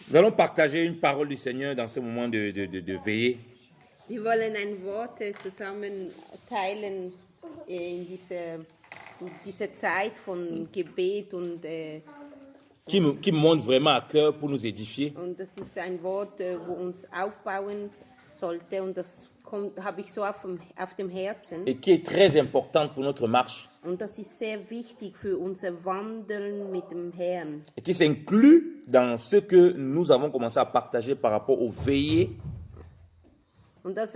Nous allons partager une parole du Seigneur dans ce moment de veillée. Wir wollen ein Wort zusammen teilen in diese Zeit von Gebet Qui me monte vraiment à cœur pour nous édifier. und das ist ein Wort, wo uns aufbauen sollte und das habe ich so auf dem Herzen. Et qui est très importante pour notre marche. Und das ist sehr wichtig für unser Wandeln mit dem Herrn. Et qui s'inclut dans ce que nous avons commencé à partager par rapport aux veillées. Und das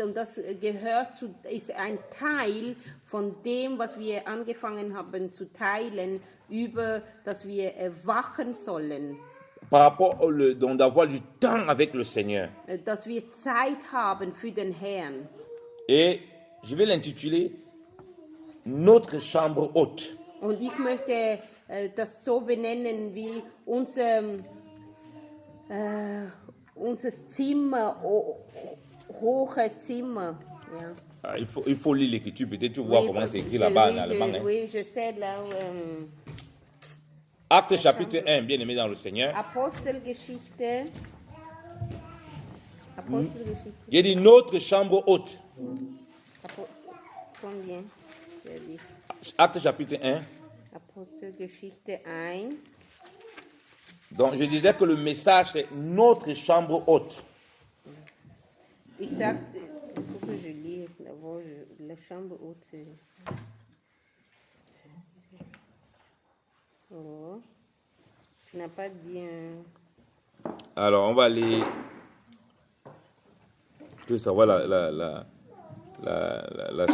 gehört ist ein Teil von dem, was wir angefangen haben zu teilen, über dass wir wachen sollen. Par rapport donc d'avoir du temps avec le Seigneur. Dass wir Zeit haben für den Herrn. Et je vais l'intituler Notre chambre haute. Und ich möchte das so benennen wie unser Zimmer, hohe Zimmer. Ja. Ah, il faut lire l'écriture, peut-être tu vois comment c'est écrit là-bas en allemand. Oui, je sais là. Acte chapitre 1, bien aimé dans le Seigneur. Apostelgeschichte. Il dit notre chambre haute. Combien? Acte chapitre 1. Apostelgeschichte 1. Donc je disais que le message c'est notre chambre haute. Ich sag, il faut que je lise d'abord la chambre haute. Oh, tu n'as pas dit un... Alors on va aller que savoir la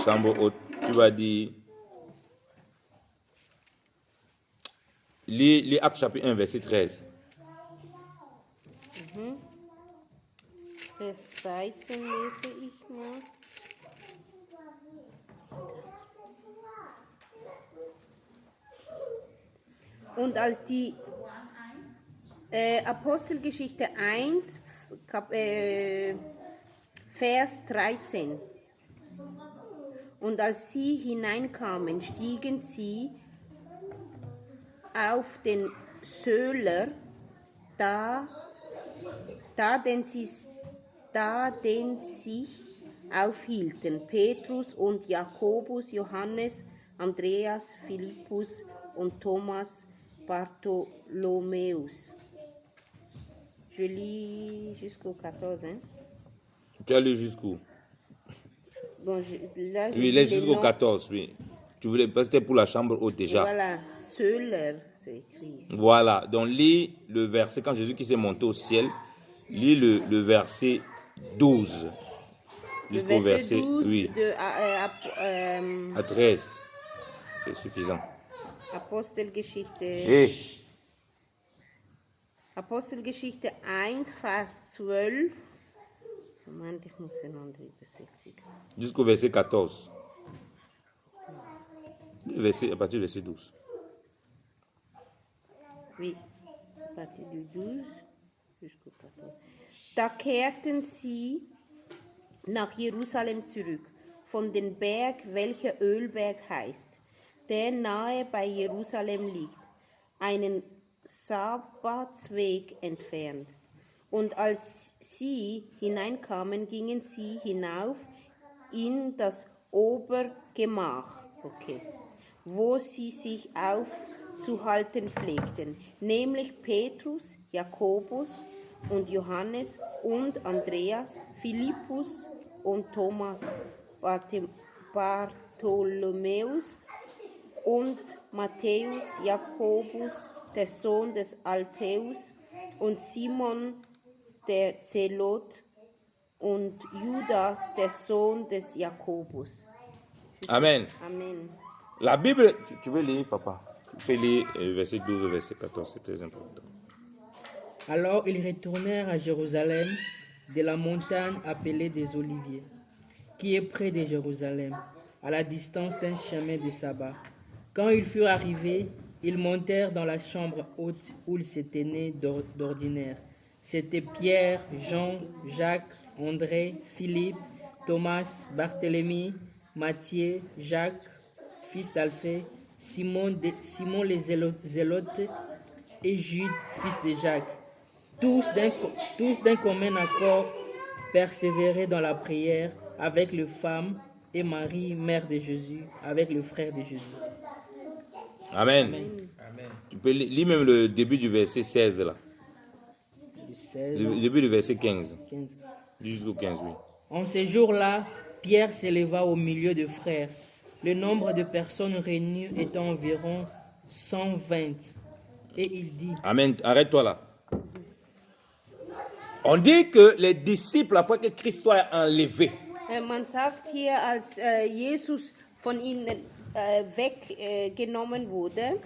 chambre haute. Tu vas dire lis Acte chapitre 1 verset 13. Vers 13 lese ich mal. Und als die Apostelgeschichte 1, Vers 13. Und als sie hineinkamen, stiegen sie auf den Söhler, den sich aufhielten, Petrus und Jakobus, Johannes, Andreas, Philippus und Thomas, Bartholomäus. Je lis jusqu'au 14. Hein? Tu as lu jusqu'où? Bon, là, oui, laisse jusqu'au 14, oui. Tu voulais pas, c'était pour la chambre haute déjà. Voilà, Söhler, c'est écrit ici. Voilà, donc lis le verset, quand Jésus qui s'est monté au ciel, lis le verset 12. Jusqu'au verset 12 oui. À 13. C'est suffisant. Apostelgeschichte 1, Vers 12. Moment, ich muss eine andere Übersetzung. Jusqu'au verset 14. À partir du verset 12. Oui, à partir du 12 jusqu'au 14. Da kehrten sie nach Jerusalem zurück, von dem Berg, welcher Ölberg heißt, der nahe bei Jerusalem liegt, einen Sabbatsweg entfernt. Und als sie hineinkamen, gingen sie hinauf in das Obergemach, wo sie sich aufzuhalten pflegten, nämlich Petrus, Jakobus und Johannes und Andreas, Philippus und Thomas, Bartholomäus und Matthäus, Jakobus, der Sohn des Alpheus, und Simon der Zelot und Judas, der Sohn des Jakobus. Amen. Amen. La Bible, tu veux lire, papa? Tu peux lire verset 12 verset 14, c'est très important. Alors ils retournèrent à Jérusalem de la montagne appelée des Oliviers, qui est près de Jérusalem, à la distance d'un chemin de sabbat. Quand ils furent arrivés, ils montèrent dans la chambre haute où ils se tenaient d'ordinaire. C'était Pierre, Jean, Jacques, André, Philippe, Thomas, Barthélemy, Matthieu, Jacques, fils d'Alphée, Simon les Zélotes et Jude, fils de Jacques. tous d'un commun accord, persévéraient dans la prière avec les femmes et Marie, mère de Jésus, avec le frère de Jésus. Amen. Amen. Tu peux lire même le début du verset 16 là. Le 16, Le début du verset 15. 15. Jusqu'au 15, oui. En ces jours-là, Pierre s'éleva au milieu des frères. Le nombre de personnes réunies était environ 120. Et il dit, Amen. Arrête-toi là. On dit que les disciples, après que Christ soit enlevé, Man sagt hier, als Jesus von ihnen weggenommen wurde,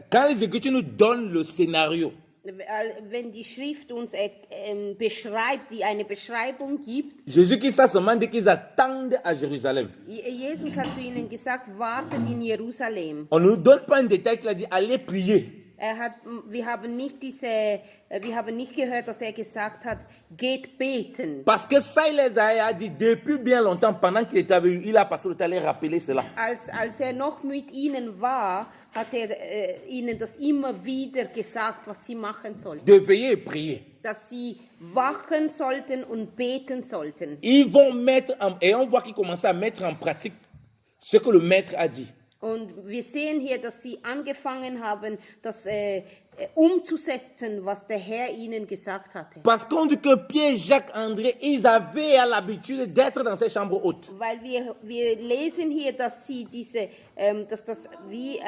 quand les Écritures nous donnent le scénario, wenn die Schrift uns beschreibt, die eine Beschreibung gibt, Jésus-Christ a seulement dit qu'ils attendent à Jérusalem. Jesus hat zu ihnen gesagt, wartet in Jerusalem. On ne nous donne pas un détail qu'il a dit, allez prier. Wir haben nicht gehört, dass gesagt hat, geht beten. Parce que ça, il les a dit depuis bien longtemps, pendant qu'il était avec eux, il a passé le temps à les rappeler cela. Als noch mit ihnen war, hat ihnen das immer wieder gesagt, was sie machen sollten. De veiller et prier. Dass sie wachen sollten und beten sollten. Ils vont et on voit qu'ils commencent à mettre en pratique ce que le maître a dit. Und wir sehen hier, dass sie angefangen haben, das umzusetzen, was der Herr ihnen gesagt hatte. Parce qu'on dit que Pierre, Jacques, André, ils avaient l'habitude d'être dans ces chambres hautes. Weil wir lesen hier, dass sie dass das wie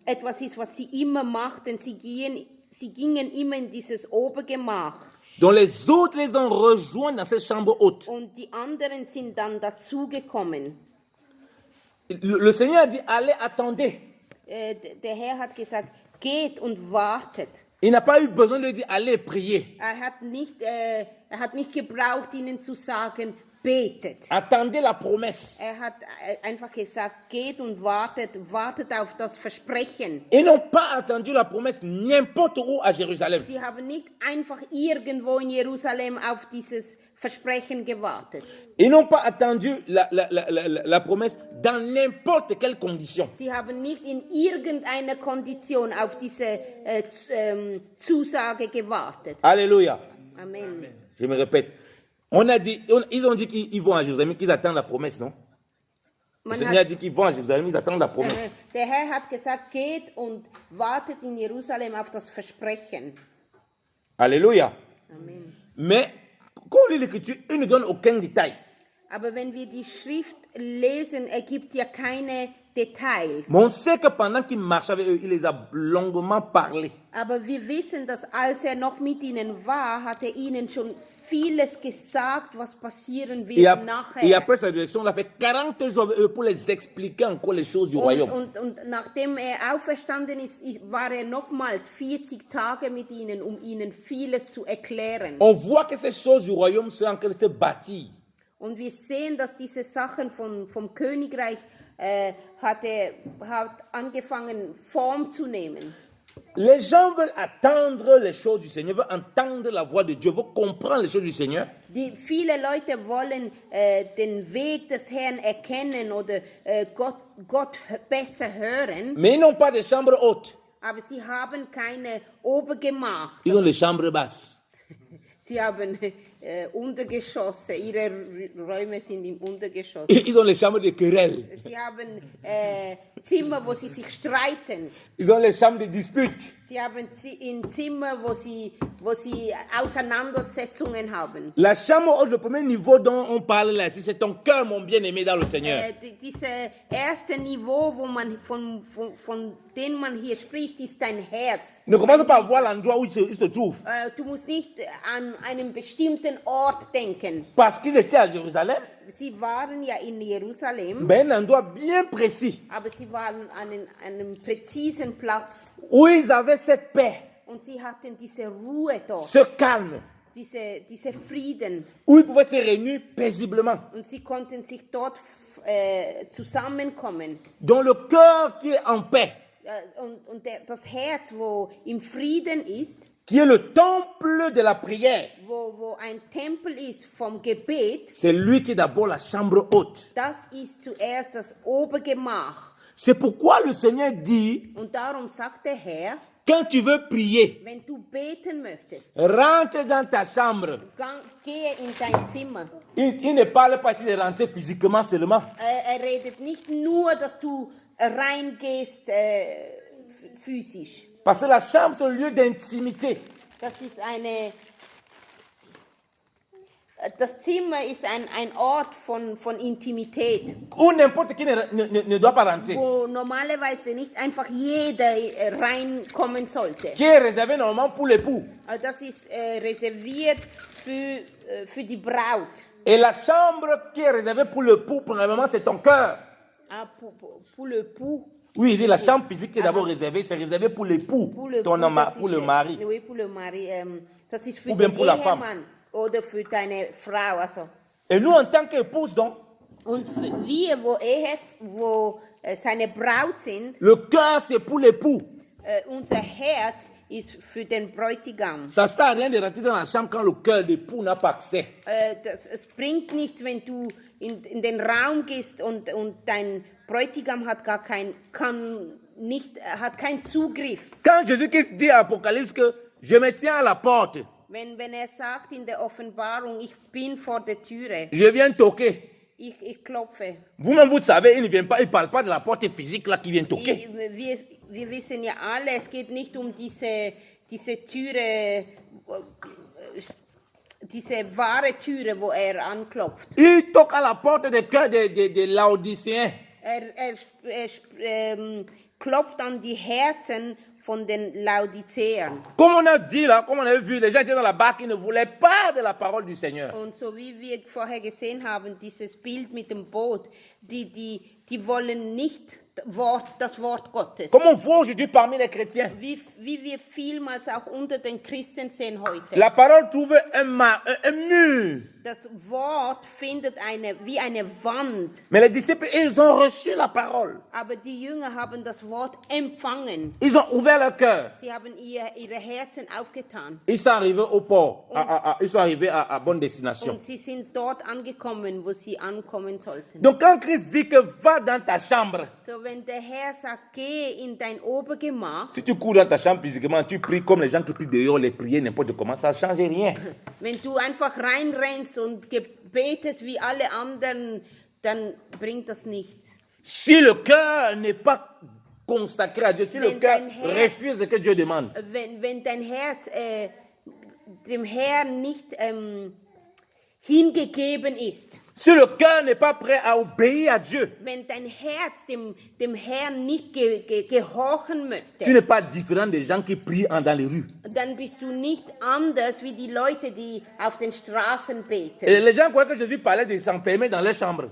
etwas ist, was sie immer machten. Sie gingen immer in dieses Obergemach. Donc les autres les ont rejoints dans ces chambres hautes. Und die anderen sind dann dazugekommen. Le Seigneur a dit, allez, attendez. Der Herr hat gesagt, geht und wartet. Il n'a pas eu besoin de dire, allez, prier. Er hat nicht gebraucht, ihnen zu sagen, betet. Attendez la promesse. Er hat einfach gesagt, geht und wartet auf das Versprechen. Ils n'ont pas attendu la promesse n'importe où à Jérusalem. Sie haben nicht einfach irgendwo in Jerusalem auf dieses Versprechen gewartet. Ils n'ont pas attendu la promesse dans n'importe quelle condition. Sie haben nicht in irgendeiner Kondition auf diese Zusage gewartet. Alléluia. Amen. Je me répète. Ils ont dit qu'ils vont à Jérusalem, qu'ils attendent la promesse, non? Le Seigneur a dit qu'ils vont à Jérusalem, ils attendent la promesse. Der Herr hat gesagt, geht und wartet in Jerusalem auf das Versprechen. Alléluia. Amen. Mais quand on lit l'Écriture, il ne donne aucun détail. Aber wenn wir die Schrift lesen, ergibt ja keine Details. Mais on sait que pendant qu'il marche avec eux, il les a longuement parlé. Aber wir wissen, dass als noch mit ihnen war, hat ihnen schon vieles gesagt, was passieren wird nachher. Et après sa direction, il a fait 40 jours avec eux pour les expliquer encore les choses du royaume. Und nachdem auferstanden ist, war nochmals 40 Tage mit ihnen, ihnen vieles zu erklären. On voit que ces choses du royaume sont en train de se bâtir. Und wir sehen, dass diese Sachen vom Königreich hat angefangen, Form zu nehmen. Les gens veulent attendre les choses du Seigneur, veulent entendre la voix de Dieu, veulent comprendre les choses du Seigneur. Viele Leute wollen den Weg des Herrn erkennen oder Gott besser hören. Mais ils n'ont pas de chambre haute. Aber sie haben keine Obergemach. Ils ont des chambres basses. Sie haben Untergeschosse, ihre Räume sind im Untergeschoss. Ils ont les chambres de querelle. Sie haben Zimmer, wo sie sich streiten. Ils ont les chambres de dispute. Sie haben Zimmer, wo sie Auseinandersetzungen haben. La chambre haute, le premier niveau dont on parle là, c'est ton cœur, mon bien-aimé dans le Seigneur. Dieses erste Niveau, von dem man hier spricht, ist dein Herz. Ne commence pas à voir l'endroit où il se trouve. Du musst nicht an einen bestimmten Ort denken. Parce qu'ils étaient à Jérusalem. Sie waren ja in Jerusalem. Ben, un endroit bien précis. Aber sie waren an einem präzisen Platz. Où ils avaient cette paix. Und sie hatten diese Ruhe dort. Ce calme. Diese Frieden. Où ils pouvaient se réunir paisiblement. Und sie konnten sich dort zusammenkommen. Dans le cœur qui est en paix. Und das Herz, wo im Frieden ist. Qui est le temple de la prière. Wo ein Tempel ist vom Gebet. C'est lui qui est d'abord la chambre haute. Das ist zuerst das Obergemach. C'est pourquoi le Seigneur dit. Und darum sagt der Herr. Quand tu veux prier, Wenn du beten möchtest, rentre dans ta chambre. gehe in dein Zimmer. Il ne parle pas ici de rentrer physiquement seulement. Redet nicht nur, dass du reingehst physisch. Parce que la chambre, c'est un lieu d'intimité. Das Zimmer ist ein Ort von Intimität, Où n'importe qui ne doit pas rentrer. wo normalerweise nicht einfach jeder reinkommen sollte. Qui est réservé normalement pour l'époux. Das ist reserviert für die Braut. Et la chambre qui est réservée pour l'époux, premièrement, c'est ton cœur. Pour l'époux. Oui, il dit la chambre physique qui est d'abord réservée, c'est réservé pour l'époux, pour le mari. Oui, pour le mari. Das ist für Ou bien den pour la femme. Ehemann oder für deine Frau. Also. Et nous, en tant qu'épouse, donc, Und wir, wo seine Braut sind, le cœur, c'est pour l'époux. unser Herz ist für den Bräutigam. Ça ne sert à rien de rentrer dans la chambre quand le cœur de l'époux n'a pas accès. Es bringt nichts, wenn du in den Raum gehst und dein Bräutigam hat keinen Zugriff. Quand Jésus-Christ dit à Apocalypse que je me tiens à la porte, Wenn sagt in der Offenbarung, ich bin vor der Türe, je viens toquer. ich klopfe. Vous-même, vous le savez, il ne parle pas de la porte physique là qui vient toquer. Wir wissen ja alle, es geht nicht um diese Türe, diese wahre Türe, wo anklopft. Il toque à la porte des cœurs des Laodicéens. Klopft an die Herzen von den Laodiceern. Comme on a dit là, comme on avait vu, les gens étaient dans la barque, ils ne voulaient pas de la parole du Seigneur. Und so wie wir vorher gesehen haben, dieses Bild mit dem Boot, die wollen nicht das Wort Gottes. Comme on voit aujourd'hui parmi les chrétiens. Wie wir vielmals auch unter den Christen sehen heute. La parole trouve un mur. Das Wort findet wie eine Wand. Mais les disciples, ils ont reçu la parole. Aber die Jünger haben das Wort empfangen. Ils ont ouvert leur cœur. Sie haben ihre Herzen aufgetan. Ils sont arrivés au port. Ils sont arrivés à bonne destination. Und sie sind dort angekommen, wo sie ankommen sollten. Donc quand Christ dit que va dans ta chambre, So, wenn der Herr sagt, geh in dein Obergemach, si tu cours dans ta chambre physiquement, tu pries comme les gens qui prient dehors, les prières, n'importe comment, ça ne change rien. wenn du einfach reinrennst und betest wie alle anderen, dann bringt das nichts. Si le cœur n'est pas consacré à Dieu, si le Wenn cœur dein Herz- refuse ce que Dieu demande, Wenn dein Herz dem Herrn nicht hingegeben ist, si le cœur n'est pas prêt à obéir à Dieu, wenn dein Herz dem Herrn nicht gehorchen tu n'es möchte, pas différent des gens qui prient dans les rues. dann bist du nicht anders wie die Leute, die auf den Straßen beten. Et les gens croyaient que Jésus parlait de s'enfermer dans leur chambre.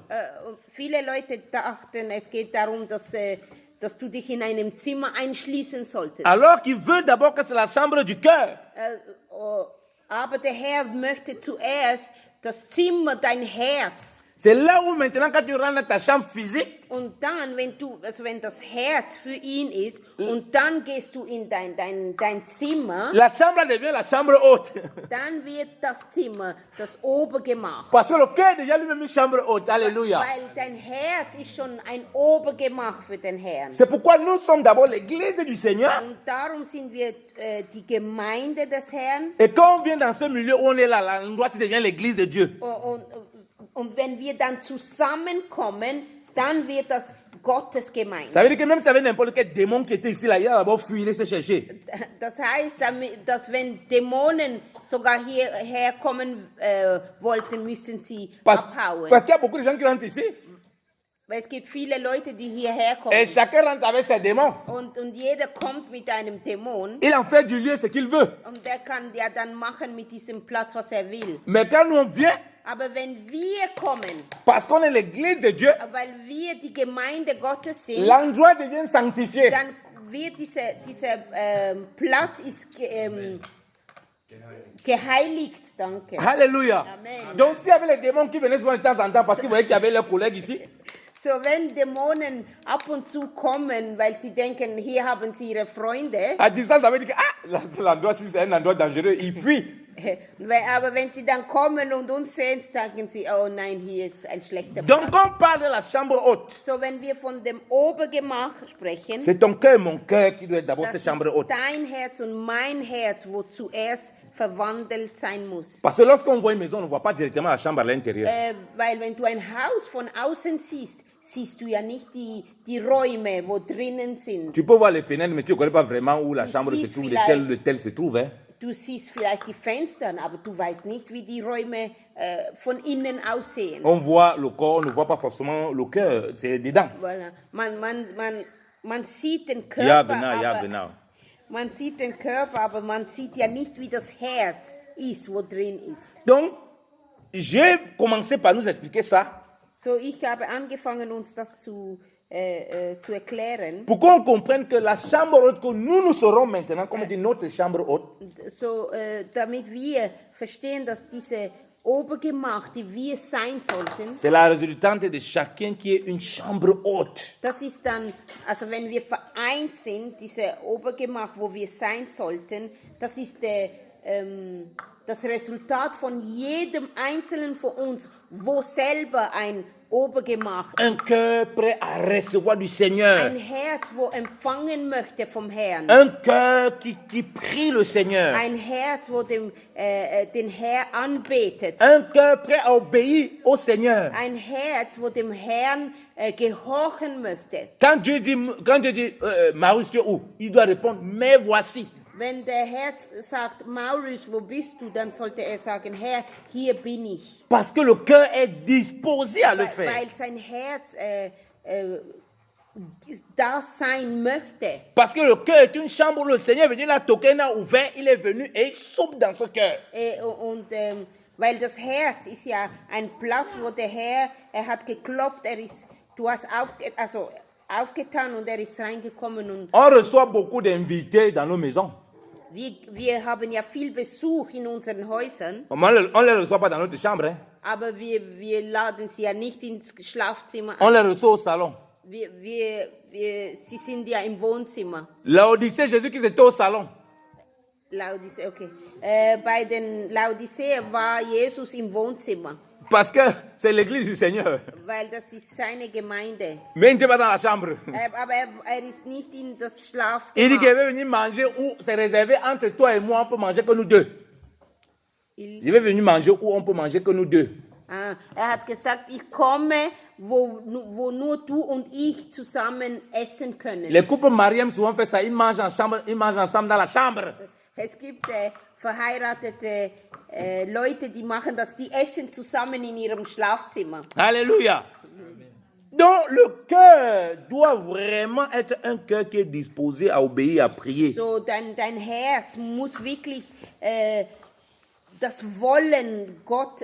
Viele Leute dachten, es geht darum, dass du dich in einem Zimmer einschließen solltest. Alors qu'il veut d'abord que c'est la chambre du cœur. Aber der Herr möchte zuerst das Zimmer, dein Herz. C'est là où maintenant, quand tu rentres dans ta chambre physique, Und dann, wenn das Herz für ihn ist, und dann gehst du in dein Zimmer, la chambre devient la chambre haute. dann wird das Zimmer das Obergemach. Parce que le cœur est déjà lui-même une chambre haute. Alléluia. Weil dein Herz ist schon ein Obergemach für den Herrn. C'est pourquoi nous sommes d'abord l'église du Seigneur. Und darum sind wir die Gemeinde des Herrn. Et quand on vient dans ce milieu où on est là, l'endroit, ça devient l'église de Dieu. Und wenn wir dann zusammenkommen, dann wird das Gottes Gemeinde. Ça veut dire que même si avec n'importe quel démon qui était ici, là, il a d'abord fui, il est se chercher. Das heißt, dass wenn Dämonen sogar hierher kommen wollten, müssen sie abhauen. Parce qu'il y a beaucoup de gens qui rentrent ici. Weil es gibt viele Leute, die hierher kommen. Et chacun rentre avec ses démons. Und jeder kommt mit einem Dämon. Il en fait du lieu ce qu'il veut. Und der kann ja dann machen mit diesem Platz, was er will. Mais quand nous on vient, Aber wenn wir kommen, parce qu'on est l'église de Dieu, weil wir die Gemeinde Gottes sind, l'endroit devient sanctifié. dann wird dieser Platz ist geheiligt. Danke. Alléluia. Amen. Donc s'il y avait les démons qui venaient souvent de temps en temps parce qu'ils voyaient qu'il y avait leurs collègues ici, So, wenn Dämonen ab und zu kommen, weil sie denken, hier haben sie ihre Freunde, à distance, ça veut dire que l'endroit, si c'est un endroit dangereux, ils fuient. Aber wenn sie dann kommen und uns sehen, sagen sie, oh nein, hier ist ein schlechter Donc, Platz. quand on parle de la chambre haute, So, wenn wir von dem Obergemach sprechen, c'est ton cœur et mon cœur qui doit être d'abord das cette ist chambre haute. dein Herz und mein Herz, wo zuerst verwandelt sein muss. Parce que lorsqu'on voit une maison, on ne voit pas directement la chambre à l'intérieur. Weil wenn du ein Haus von außen siehst, siehst du ja nicht die Räume, wo drinnen sind. Tu peux voir les fenêtres, mais tu ne connais pas vraiment où la chambre se siehst trouve, vielleicht- lequel l'hôtel se trouve. Hein? Du siehst vielleicht die Fenster, aber du weißt nicht, wie die Räume von innen aussehen. On voit le corps, on ne voit pas forcément le cœur, c'est dedans. Voilà. Man sieht den Ja, Körper, genau, ja, aber, genau. man sieht den Körper, aber man sieht ja nicht, wie das Herz ist, wo drin ist. Donc, j'ai commencé par nous expliquer ça So, ich habe angefangen, uns das zu erklären, pour qu'on comprenne que la chambre haute que nous serons maintenant, comme on dit notre chambre haute, so, damit wir verstehen, dass diese Obergemach, die wir sein sollten, c'est la résultante de chacun qui est une chambre haute. das ist dann, also wenn wir vereint sind, diese Obergemach, wo wir sein sollten, das ist das Resultat von jedem Einzelnen von uns, wo selber ein Obergemach Un cœur prêt à recevoir du Seigneur. ein Herz, wo empfangen möchte vom Herrn. Un cœur qui prie le Seigneur. Ein Herz, wo den Herr anbetet. Un cœur prêt à obéir au Seigneur. Ein Herz, wo dem Herrn gehorchen möchte. Quand Dieu dit Marius, tu es où? Il doit répondre, mais voici. Wenn der Herr sagt, Maurice, wo bist du? Dann sollte er sagen, Herr, hier bin ich. Parce que le cœur est disposé à le faire. Weil sein Herz da sein möchte. Parce que le cœur est une chambre où le Seigneur est venu, la toqué, a ouvert, il est venu et il soupe dans ce cœur. Weil das Herz ist ja ein Platz, wo der Herr, er hat geklopft, du hast aufgetan und er ist reingekommen. Und On reçoit beaucoup d'invités dans nos maisons. wir haben ja viel Besuch in unseren Häusern, On ne les reçoit pas dans notre chambre. Hein. aber wir laden sie ja nicht ins Schlafzimmer On ein. les reçoit au salon. Sie sind ja im Wohnzimmer. Laodicée, Jésus qui était au salon. Laodicea, okay. Bei den Laodicea war Jesus im Wohnzimmer, Parce que c'est l'église du Seigneur. weil das ist seine Gemeinde. Mais il n'était pas dans la chambre. Aber er ist nicht in das Il dit qu'il Schlafzimmer. veut venir manger où c'est réservé entre toi et moi, on peut manger que nous deux. Je vais venir manger où on peut manger que nous deux. Er hat gesagt, ich komme, wo nur du und ich zusammen essen können. Les couples mariés souvent fait ça, ils mangent ensemble dans la chambre. Es gibt verheiratete Leute, die machen das, die essen zusammen in ihrem Schlafzimmer. Alléluia. Donc le cœur doit vraiment être un cœur qui est disposé à obéir, à prier. So, dein Herz muss wirklich das Wollen Gott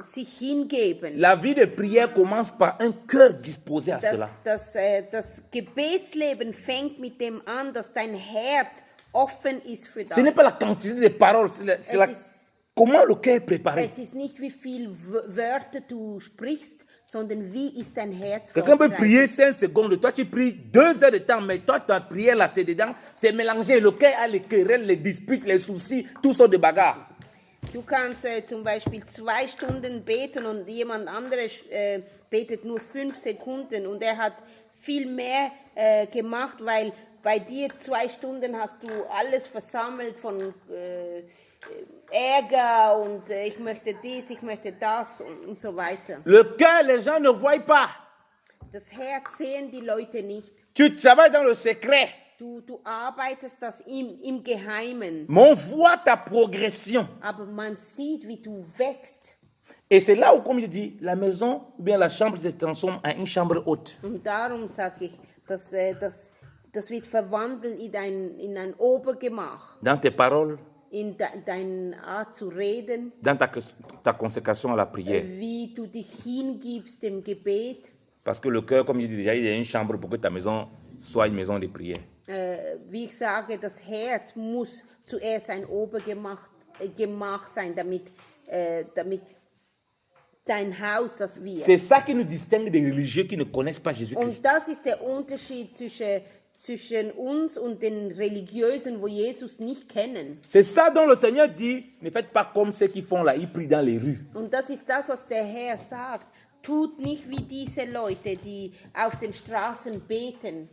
sich hingeben. La vie de prière commence par un cœur disposé à cela. Das Gebetsleben fängt mit dem an, dass dein Herz offen ist für das. Ce n'est pas la quantité de paroles, comment le cœur est préparé. Es ist nicht, wie viele Wörter du sprichst, sondern wie ist dein Herz Quelqu'un peut vorbereitet. prier 5 secondes, toi tu pries 2 heures de temps, mais toi ta prière là c'est dedans, c'est mélangé. Le cœur a les querelles, les disputes, les soucis, tout sortes de bagarres. Du kannst zum Beispiel 2 Stunden beten und jemand anderes betet nur 5 Sekunden und er hat viel mehr gemacht, weil bei dir 2 Stunden hast du alles versammelt von Ärger und ich möchte dies, ich möchte das und so weiter. Le cœur, les gens ne voient pas. Das Herz sehen die Leute nicht. Tu travailles dans le secret, Du arbeitest das im Geheimen, mais on voit ta progression. aber man sieht, wie du wächst. Et c'est là où, comme je dis, la maison ou bien la chambre se transforme en une chambre haute. Und darum sage ich, das wird verwandelt in ein Obergemach, Dans tes paroles, in deine Art zu reden, dans ta consécration à la prière. wie du dich hingibst dem Gebet. Parce que le cœur, comme je dis déjà, il y a une chambre pour que ta maison soit une maison de prière. Wie ich sage, das Herz muss zuerst ein Obergemach sein, damit dein Haus das wird. C'est ça qui nous distingue des religieux qui ne connaissent pas Jésus-Christ. Und das ist der Unterschied zwischen uns und den Religiösen, wo Jesus nicht kennen. C'est ça dont le Seigneur dit, ne faites pas comme ceux qui font là, ils prient dans les rues. Und das ist das, was der Herr sagt. Tut nicht wie diese Leute, die auf den Straßen beten.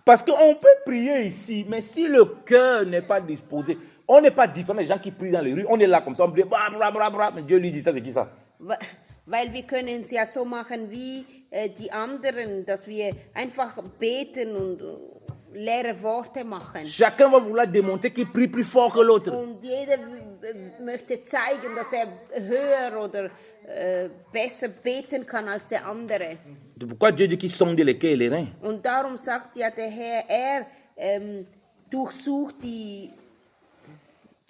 Parce qu'on peut prier ici, mais si le cœur n'est pas disposé, on n'est pas différent des gens qui prient dans les rues, on est là comme ça, on prie, bra, bra, bra, bra, mais Dieu lui dit ça, c'est qui ça? Weil wir können es ja so machen wie die anderen, dass wir einfach beten und leere Worte machen. Chacun va vouloir démontrer qu'il prie plus fort que l'autre. Und jeder möchte zeigen, dass er höher oder besser beten kann als der andere. C'est pourquoi Dieu dit qu'il sonde les cœurs et les reins. Und darum sagt ja der Herr, durchsucht die...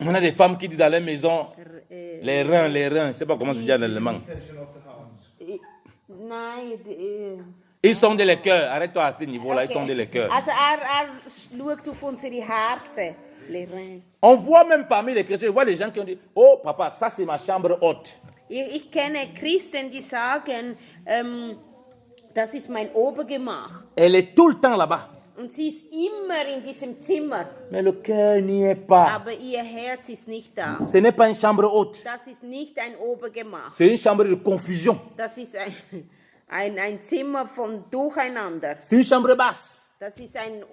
On a des femmes qui disent dans leur maison, les reins, je ne sais pas comment se dit en allemand. Nein, Ils sondent les cœurs, arrête-toi à ce niveau-là, ils sondent les cœurs. Also schaut auf unsere Herzen, les reins. On voit même parmi les chrétiens, je vois des gens qui ont dit, oh papa, ça c'est ma chambre haute. Ich kenne Christen, die sagen, das ist mein Obergemach. Elle est tout le temps là-bas. Und sie ist immer in diesem Zimmer. Mais le cœur n'y est pas. Aber ihr Herz ist nicht da. Ce n'est pas une chambre haute. Das ist nicht ein Obergemach. C'est une chambre de confusion. Das ist ein Zimmer von Durcheinander. C'est une chambre basse. Das ist ein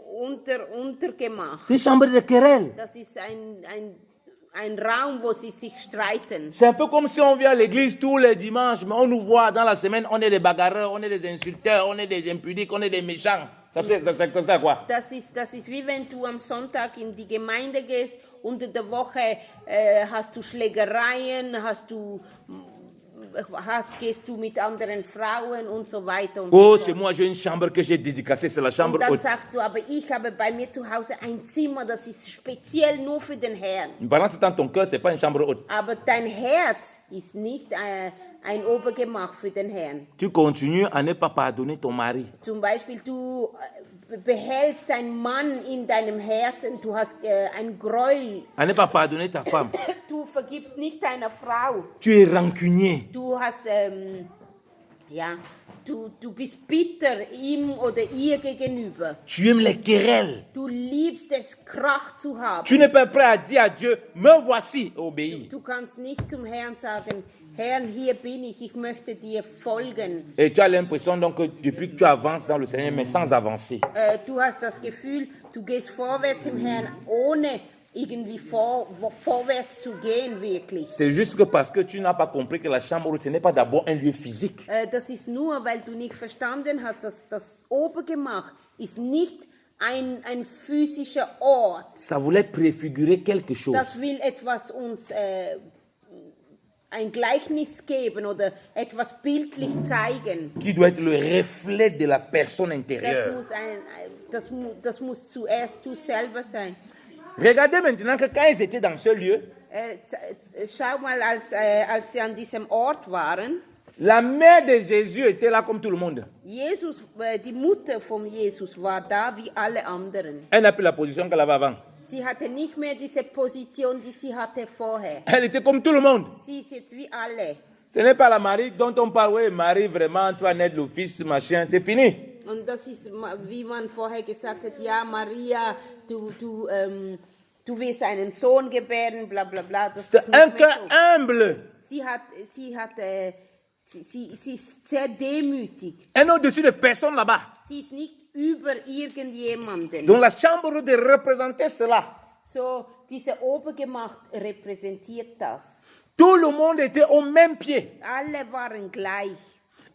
Untergemach. C'est une chambre de querelle. Das ist ein Raum, wo sie sich streiten. C'est un peu comme si on vient à l'église tous les dimanches, mais on nous voit dans la semaine, on est des bagarreurs, on est des insulteurs, on est des impudiques, on est des méchants. Ça c'est ça quoi? Das ist wie wenn du am Sonntag in die Gemeinde gehst, unter der Woche hast du Schlägereien, gehst du mit anderen Frauen und so weiter. Und oh, so chez moi j'ai une chambre que j'ai dédicacée, c'est la chambre und dann haute. sagst du, aber ich habe bei mir zu Hause ein Zimmer, das ist speziell nur für den Herrn. Pendant ce temps, ton cœur, c'est pas une chambre haute. Aber dein Herz ist nicht ein Obergemach für den Herrn. Tu continues à ne pas pardonner ton mari. Zum Beispiel, du behältst deinen Mann in deinem Herzen, du hast ein Gräuel. À ne pas pardonner ta femme. Du vergibst nicht deiner Frau. Tu es rancunier. Du hast, du bist bitter ihm oder ihr gegenüber. Tu aimes les querelles. Du liebst es, Krach zu haben. Tu n'es pas prêt à dire à Dieu, me voici, obéis. Du kannst nicht zum Herrn sagen, Herr, hier bin ich möchte dir folgen. Et tu as l'impression donc que depuis que tu avances dans le Seigneur, mais sans avancer. Du hast das Gefühl, du gehst vorwärts im Herrn, ohne irgendwie vorwärts zu gehen, wirklich. C'est juste que parce que tu n'as pas compris que la chambre haute, ce n'est pas d'abord un lieu physique. Das ist nur, weil du nicht verstanden hast, dass das Obergemach ist nicht ein physischer Ort. Ça voulait préfigurer quelque chose. Das will etwas uns ein Gleichnis geben oder etwas bildlich zeigen. Qui doit être le reflet de la personne intérieure. Das muss zuerst du selber sein. Regardez maintenant que quand ils étaient dans ce lieu, Schau mal, als sie an diesem Ort waren, la mère de Jésus était là comme tout le monde. Jesus, die Mutter von Jesus war da wie alle anderen. Elle n'a plus la position qu'elle avait avant. Sie hatte nicht mehr diese Position, die sie hatte vorher. Elle était comme tout le monde. Sie ist jetzt wie alle. Ce n'est pas la Marie dont on parle, oui, Marie, vraiment, tu vas naître le fils, machin, c'est fini. Und das ist, wie man vorher gesagt hat, ja, Maria, du wirst einen Sohn gebären, bla bla bla. Das C'est ist un nicht mehr cœur so. humble. Sie ist sehr demütig. Un au-dessus de personne là-bas. Sie ist nicht über irgendjemanden. Donc la chambre de représenter cela. So, diese Obergemach repräsentiert das. Tout le monde était au même pied. Alle waren gleich.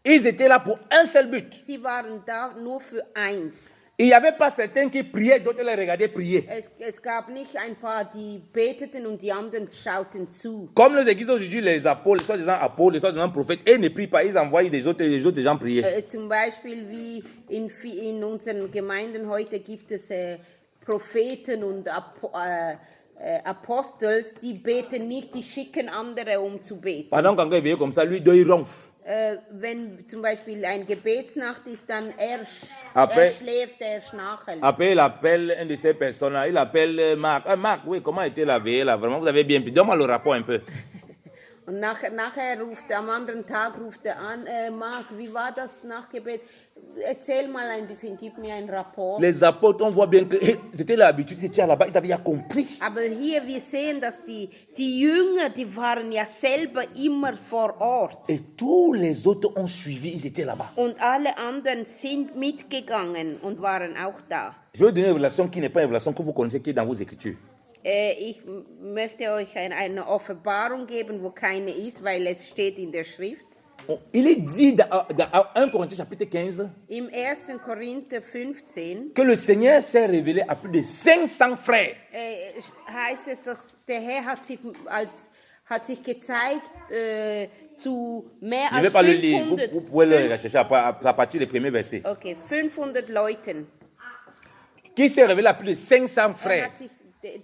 Ils étaient là pour un seul but. Sie waren da nur für eins. Il n'y avait pas certains qui priaient, d'autres les regardaient prier. Es gab nicht ein paar, die beteten und die anderen schauten zu. Comme les églises aujourd'hui, les apôtres, les soi-disant prophètes, ils ne prient pas, ils envoient les autres gens prier. Zum Beispiel wie in unseren Gemeinden heute gibt es Propheten und Apostels, die beten nicht, die schicken andere, um zu beten. Pendant qu'on est éveillé comme ça, lui, il ronfle. Wenn zum Beispiel ein Gebetsnacht ist, dann er schläft, er schnarchelt. Après, il appelle un de ces personnes-là, il appelle Marc. Ah, Marc, oui, comment était la veille là? Vraiment, vous avez bien pris. Donne-moi le rapport un peu. Und nachher am anderen Tag ruft er an, Marc, wie war das Nachgebet? Erzähl mal ein bisschen, gib mir einen Rapport. Les apôtres, on voit bien que c'était l'habitude, c'était là-bas, ils avaient ja compris. Aber hier, wir sehen, dass die Jünger, die waren ja selber immer vor Ort. Et tous les autres ont suivi, ils étaient là-bas. Und alle anderen sind mitgegangen und waren auch da. Je vais donner une révélation qui n'est pas une révélation que vous connaissez, qui est dans vos Écritures. Ich möchte euch eine Offenbarung geben, wo keine ist, weil es steht in der Schrift. Il est dit dans 1 Corinthiens chapitre 15 Im 1. Korinther 15 que le Seigneur s'est révélé à plus de 500 frères. heißt es, dass der Herr hat sich gezeigt zu mehr Je ne vais als pas le lire, 500, vous pouvez le rechercher à partir des premiers versets. okay, 500 Leuten. Qui s'est révélé à plus de 500 Er frères. hat sich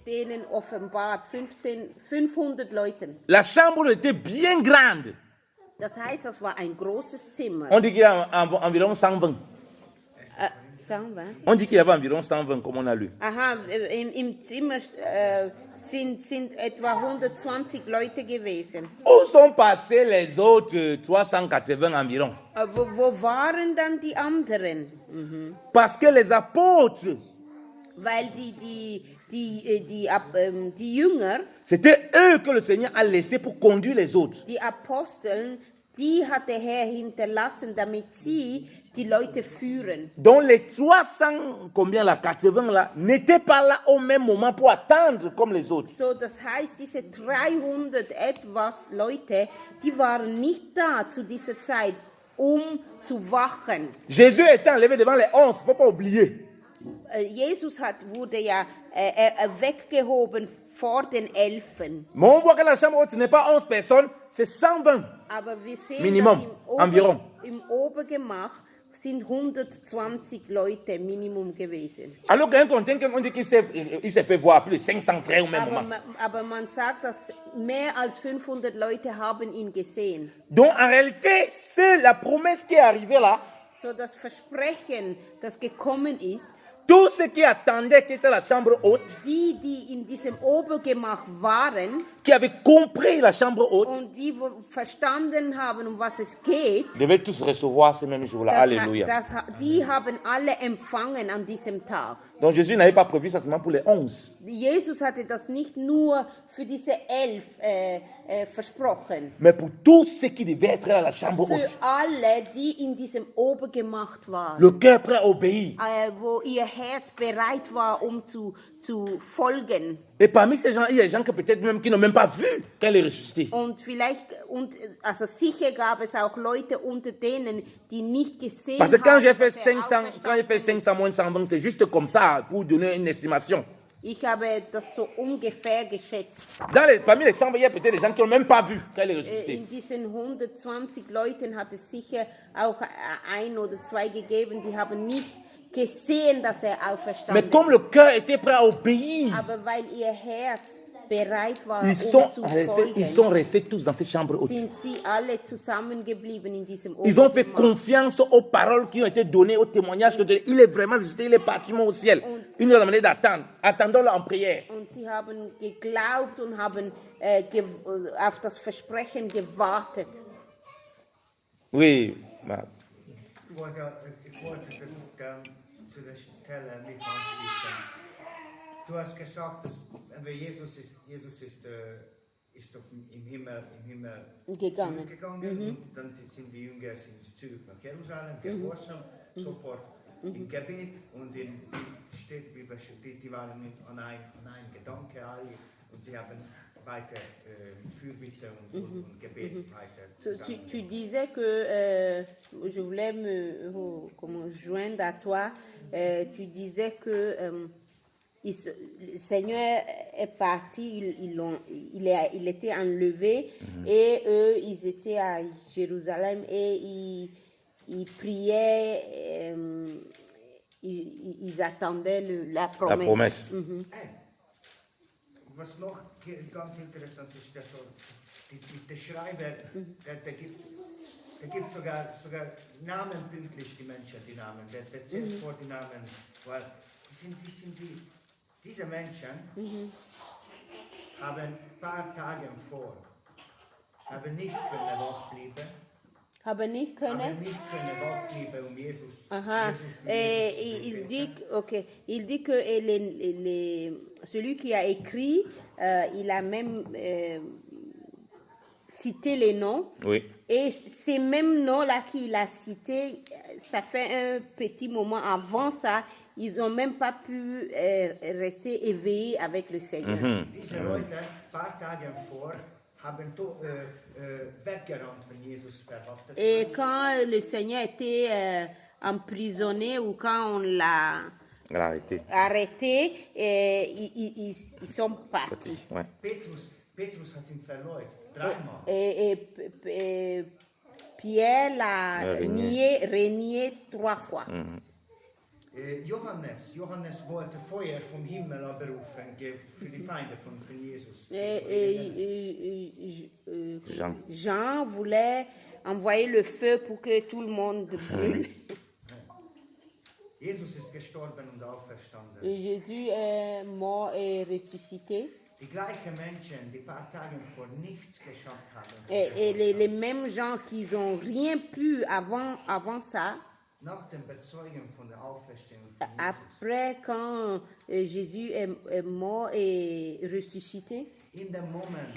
denen offenbart, 500 Leuten. La chambre était bien grande. Das heißt, das war ein großes Zimmer. On dit qu'il y a environ 120. Sagen wir? On dit qu'il y avait environ 120, comme on a lu. Aha, im Zimmer sind etwa 120 Leute gewesen. Où sont passés les autres 380 environ? Wo waren dann die anderen? Parce que les apôtres, Weil die Jünger, c'était eux que le Seigneur a laissés pour conduire les autres. die Apostel, die hat der Herr hinterlassen, damit sie die Leute führen. Donc les 300, combien là, 80 là, n'étaient pas là au même moment pour attendre comme les autres. So, das heißt, diese 300 etwas Leute, die waren nicht da zu dieser Zeit, zu wachen. Jésus était enlevé devant les 11, il ne faut pas oublier. Jesus wurde ja weggehoben vor den Elfen. Mais on voit que la chambre haute, ce n'est pas 11 personnes, c'est 120. Aber wir sehen, Minimum, dass environ. im Obergemach sind 120 Leute Minimum gewesen. Alors qu'un content, on dit qu'il s'est fait voir plus de 500 frères au même moment. Aber man sagt, dass mehr als 500 Leute haben ihn gesehen. Donc en réalité, c'est la promesse qui est arrivée là. So, das Versprechen, das gekommen ist, Tous ceux qui attendaient, qui étaient à la chambre haute, die in diesem Obergemach waren qui avaient compris la chambre haute, und die verstanden haben, um was es geht, devaient tous recevoir ce même jour-là. Alléluia. die haben alle empfangen an diesem Tag. Donc Jésus n'avait pas prévu ça seulement pour les 11. Jesus hatte das nicht nur für diese 11 versprochen, Mais pour tous ceux qui devaient être à la chambre für haute. alle, die in diesem Obergemach waren, Le cœur prêt à obéir. wo ihr Herz bereit war, zu folgen. Et parmi ces gens, il y a des gens que peut-être même qui n'ont même pas vu qu'elle est ressuscitée. Also sicher gab es auch Leute unter denen, die nicht gesehen Parce que quand j'ai haben, fait dass er 500 moins 120, c'est juste comme ça pour donner une estimation. Ich habe das so ungefähr geschätzt. Parmi les 100, il y a peut-être des gens qui n'ont même pas vu qu'elle est ressuscitée. In diesen 120 Leuten hat es sicher auch ein oder zwei gegeben, die haben nicht gesehen, dass er auferstanden Mais comme le cœur était prêt à obéir, Aber weil ihr Herz bereit war, ils sont restés tous dans ces chambres hautes. sind sie alle zusammengeblieben in diesem Ils ont fait Obergemach. confiance aux paroles qui ont été données, aux témoignages qu'il est vraiment ressuscité, il est parti au ciel. Ils nous ont demandé d'attendre. Attendons-le en prière. Und sie haben geglaubt und haben auf das Versprechen gewartet. Oui. Bah. Ich wollte zu der Stelle mich anschließen. Du hast gesagt, dass Jesus ist im Himmel Gegangen. zurückgegangen und dann sind die Jünger zurück nach Jerusalem, gehorsam, sofort im Gebet und steht, die waren an ein Gedanke alle und sie haben weiter mit Fürbitte und Gebet weiter zusammen. Tu disais que je voulais me joindre à toi. Tu disais que le Seigneur est parti, il était enlevé et eux, ils étaient à Jérusalem et ils priaient, ils attendaient la promesse. La promesse. Was noch ganz interessant ist, dass der Schreiber, der gibt sogar namenpünktlich die Menschen, die Namen, der zählt vor die Namen, weil diese Menschen haben ein paar Tage vor Haben nicht können wach bleiben. Haben nicht Haben können. nicht können wach bleiben, Jesus. Ah, Jesus für et Jesus zu il beten. dit, ok, il dit que celui qui a écrit, il a même cité les noms. Oui. Et ces mêmes noms-là qu'il a cités, ça fait un petit moment avant ça, ils n'ont même pas pu rester éveillés avec le Seigneur. Diese Leute, ein paar Tage vor, haben weggerannt, wenn Jesus verhaftet Et wurde. quand le Seigneur était emprisonné ou quand on l'a Elle a arrêté. arrêté, ils sont partis. Ouais. Petrus hat ihn verleugnet, dreimal. Et Pierre l'a renié 3 fois. Johannes wollte Feuer vom Himmel abrufen für die Feinde von Jesus. Jean. Jean voulait envoyer le feu pour que tout le monde brûle. Jesus ist gestorben und auferstanden. Et Jésus est mort et ressuscité. Die gleichen Menschen, die ein paar Tage vor nichts geschafft haben. Et les mêmes gens qui n'ont rien pu avant ça, Nach dem Bezeugen von der Auferstehung von Jesus. après quand Jésus est mort et ressuscité, In dem Moment,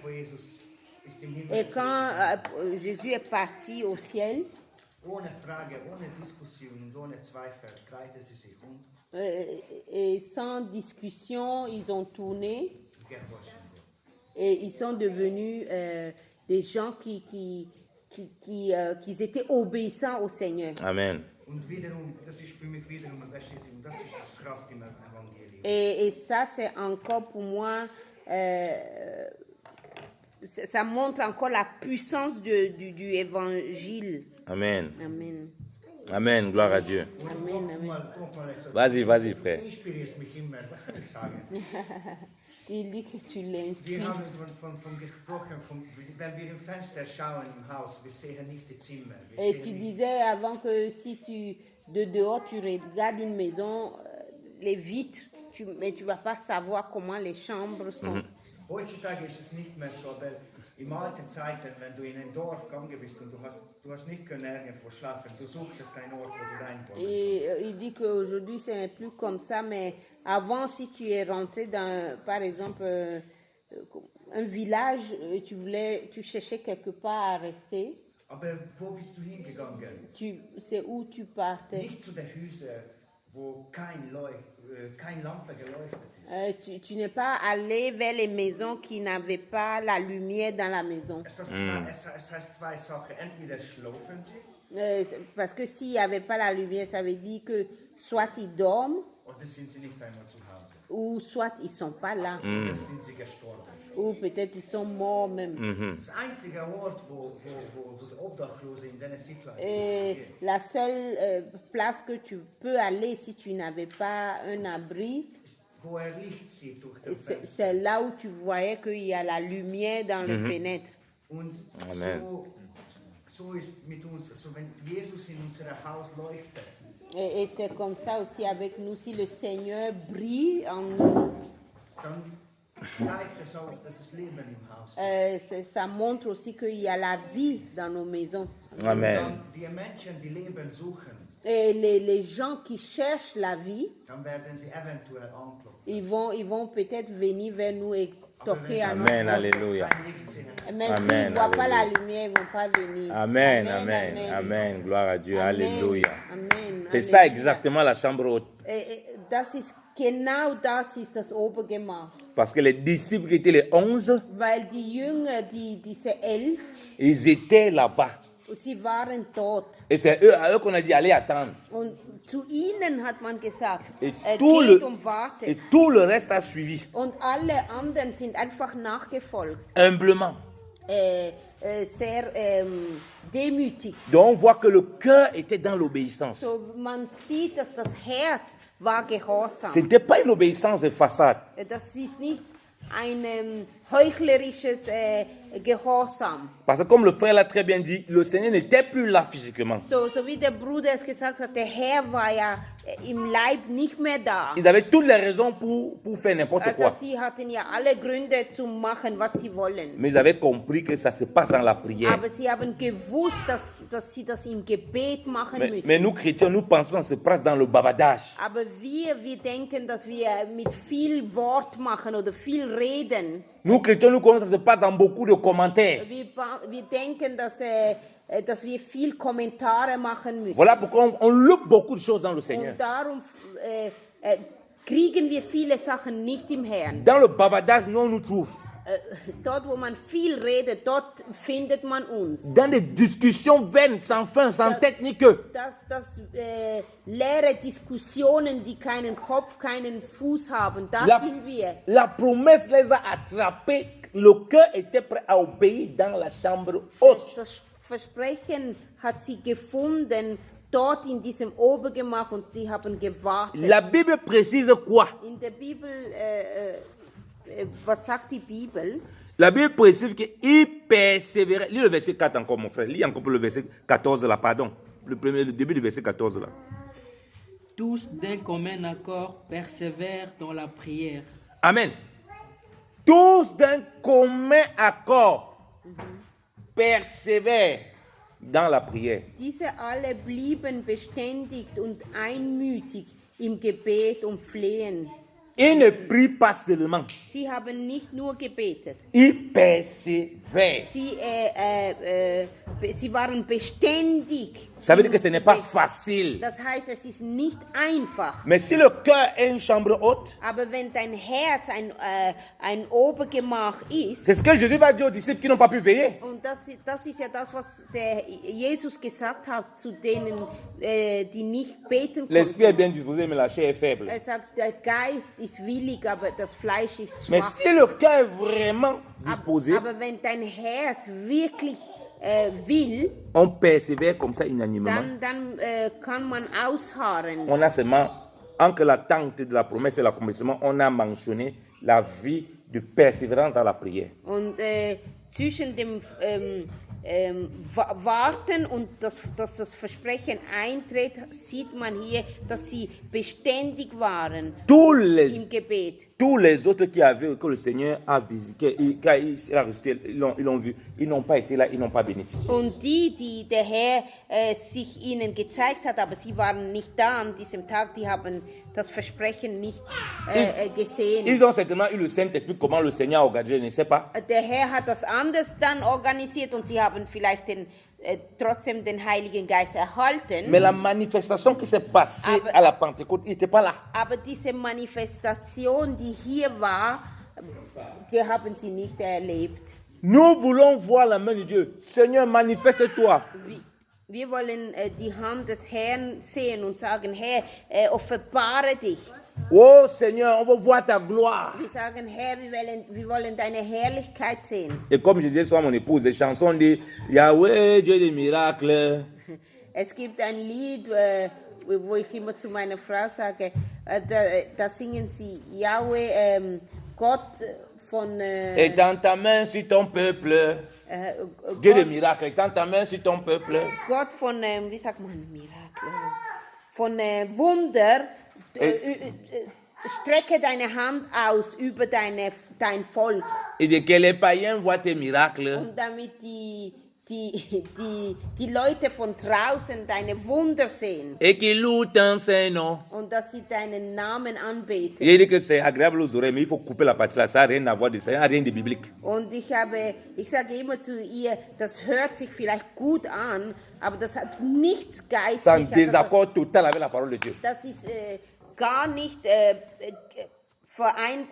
wo Jesus ist im Himmel et quand zurückgegangen, Jésus est parti au ciel, ohne Frage, ohne Diskussion und ohne Zweifel drehte sie sich um et sans discussion, ils ont tourné und gehorchten Gott. et ils sont devenus des gens qui étaient obéissants au Seigneur. Amen. Und wiederum, das ist für mich wiederum eine Bestätigung, das ist das Kraft im Evangelium. Et ça, c'est encore pour moi, ça montre encore la puissance du évangile. Amen. Amen. Amen. Gloire à Dieu. Amen, amen. Vas-y, frère. Du inspirierst mich immer, was kann ich sagen? Il dit que tu Wir l'inspires. haben von gesprochen, wenn wir im Fenster schauen im Haus, wir sehen nicht die Zimmer. Wir Et sehen tu nicht, disais avant que si de dehors tu regardes une maison, les vitres, mais tu vas pas savoir comment les chambres sont. heutzutage ist es nicht mehr so, aber in alten Zeiten, wenn du in ein Dorf gegangen bist und du hast nicht können irgendwo schlafen, du suchtest einen Ort, wo du rein wolltest. Et il dit qu'aujourd'hui, ce n'est plus comme ça, mais avant, si tu es rentré dans, par exemple, un village, tu cherchais quelque part à rester, Aber wo bist du hingegangen? c'est où tu partais. Nicht zu den Häusern, wo keine Lampe geleuchtet ist. Tu n'es pas allé vers les maisons qui n'avaient pas la lumière dans la maison. Es heißt zwei Sachen. Entweder schlafen sie Parce que s'il n'y avait pas la lumière, ça veut dire que soit ils dorment, oder sind sie nicht einmal zu Hause. ou soit ils ne sont pas là, Oder sind sie gestorben. ou peut-être ils sont morts même. Das einzige Ort, wo der Obdachlose in dieser Situation Et geht, la seule place que tu peux aller si tu n'avais pas un abri, ist, wo Licht sieht durch den Fenster. c'est là où tu voyais qu'il y a la lumière dans les fenêtres. Und Amen. so ist mit uns, also wenn Jesus in unser Haus leuchtet, Et c'est comme ça aussi avec nous. Si le Seigneur brille en nous, dann zeigt es auch, dass es Leben im Haus gibt. ça montre aussi qu'il y a la vie dans nos maisons. Amen. Dann die Menschen, die Leben suchen, Et les gens qui cherchent la vie, dann werden sie eventuell anklopfen. ils vont peut-être venir vers nous et toquer à notre Amen. porte. Alléluia. Kein Licht sehen. Mais Amen, s'ils ne voient pas la alléluia. lumière, ils ne vont pas venir. Amen. Amen. Amen. Gloire à Dieu. Amen. Alléluia. Amen. C'est ça Alléluia. exactement la chambre haute. Genau das ist das Obergemach. Parce que les disciples qui étaient les 11, Weil die Jünger, diese 11, ils étaient là-bas. sie waren dort. Et c'est eux, à eux qu'on a dit allez attendre. Und zu ihnen hat man gesagt, Et geht und et wartet. tout le reste a suivi. Und alle anderen sind einfach nachgefolgt. Humblement. Sehr demütig. Donc on voit que le cœur était dans l'obéissance. So, man sieht, dass das Herz war Ce gehorsam. n'était pas une obéissance de façade. Das ist nicht ein heuchlerisches Gehorsam. Parce que comme le frère l'a très bien dit, le Seigneur n'était plus là physiquement. So wie der Bruder es gesagt hat, der Herr war ja im Leib nicht mehr da. Ils avaient toutes les raisons pour faire n'importe Also quoi. sie hatten ja alle Gründe zu machen, was sie wollen. Mais ils avaient compris que ça se passe dans la prière. Aber sie haben gewusst, dass sie das im Gebet machen müssen. Mais nous chrétiens, nous pensons que ça se passe dans le bavardage. Aber wir denken, dass wir mit viel Wort machen oder viel reden. Nous chrétiens, nous croyons que ça se passe dans beaucoup de commentaires. Wir denken, dass wir viel Kommentare machen müssen. Voilà pourquoi on loupe beaucoup de choses dans le Seigneur. Und darum kriegen wir viele Sachen nicht im Herrn. Dans le bavardage, nous on nous trouve. Dort, wo man viel redet, dort findet man uns. Dans des discussions vaines, sans fin, sans technique. Das leere Diskussionen, die keinen Kopf, keinen Fuß haben, das sind wir. La promesse les a attrapés. Le cœur était prêt à obéir dans la chambre haute. Das Versprechen hat sie gefunden, dort in diesem Obergemach, und sie haben gewartet. La Bible précise quoi? In der Bibel, was sagt die Bibel? La Bible précise qu'il persévérait. Lis le verset 4 encore, mon frère. Lis encore le verset 14 là, pardon. Le début du verset 14 là. Tous d'un commun accord persévèrent dans la prière. Amen. Tous d'un commun accord persévèrent dans la prière. Diese alle blieben beständig und einmütig im Gebet und Flehen. Ils ne prient pas seulement. Sie haben nicht nur gebetet. Ils persévèrent. Sie waren beständig. Ça veut dire que ce n'est pas facile. Das heißt, es ist nicht einfach. Mais si le cœur est une chambre haute, Aber wenn dein Herz ein Obergemach ist, c'est ce que Jésus va dire aux disciples qui n'ont pas pu veiller. und das ist ja das, was der Jesus gesagt hat zu denen, die nicht beten L'esprit est konnten. bien disposé, mais la chair est faible. Er sagt, der Geist ist willig, aber das Fleisch ist Mais schwach. si le cœur est vraiment disposé, Aber wenn dein Herz wirklich will, on persévère comme ça unanimement. dann kann man ausharren. On a seulement, entre l'attente de la promesse et l'accomplissement, on a mentionné la vie de persévérance dans la prière. Und zwischen dem Warten und dass das Versprechen eintritt, sieht man hier, dass sie beständig waren im Gebet. Tous les autres qui avaient, que le Seigneur a visité, il a ressuscité, ils l'ont vu, ils n'ont pas été là, ils n'ont pas bénéficié. Und die der Herr sich ihnen gezeigt hat, aber sie waren nicht da an diesem Tag, die haben das Versprechen nicht gesehen. Ils ont certainement eu le Saint-Esprit, comment le Seigneur a organisé, je ne sais pas. Der Herr hat das anders dann organisiert und sie haben vielleicht trotzdem den Heiligen Geist erhalten. Mais la manifestation qui s'est passée à la Pentecôte, il n'était pas là. Aber diese Manifestation, die hier war, die haben sie nicht erlebt. Nous voulons voir la main de Dieu. Seigneur, manifeste-toi. Wir wollen die Hand des Herrn sehen und sagen, Herr, offenbare dich. Oh Seigneur, on veut voir ta gloire. Wir sagen, Herr, wir wollen deine Herrlichkeit sehen. Et comme je disais souvent à mon épouse, les chansons disent Yahweh, Dieu des miracles. Es gibt ein Lied, wo ich immer zu meiner Frau sage, da singen sie, Yahweh, Gott von... Et dans ta main sur ton peuple. Dieu des miracles. Et dans ta main sur ton peuple. Gott von, wie sagt man, Mirakel? Von Wunder. Strecke deine Hand aus über dein Volk. Et de que les païens voient tes miracles. Und damit die Leute von draußen deine Wunder sehen. Et qu'ils louent ton Saint-Nom. Und dass sie deinen Namen anbeten. Il dit que c'est agréable aux oreilles, mais il faut couper la partie là. Ça n'a rien à voir de ça, ça n'a rien de biblique. Und ich sage immer zu ihr, das hört sich vielleicht gut an, aber das hat nichts C'est en Geistliches. désaccord total avec la parole de Dieu. Das ist gar nicht,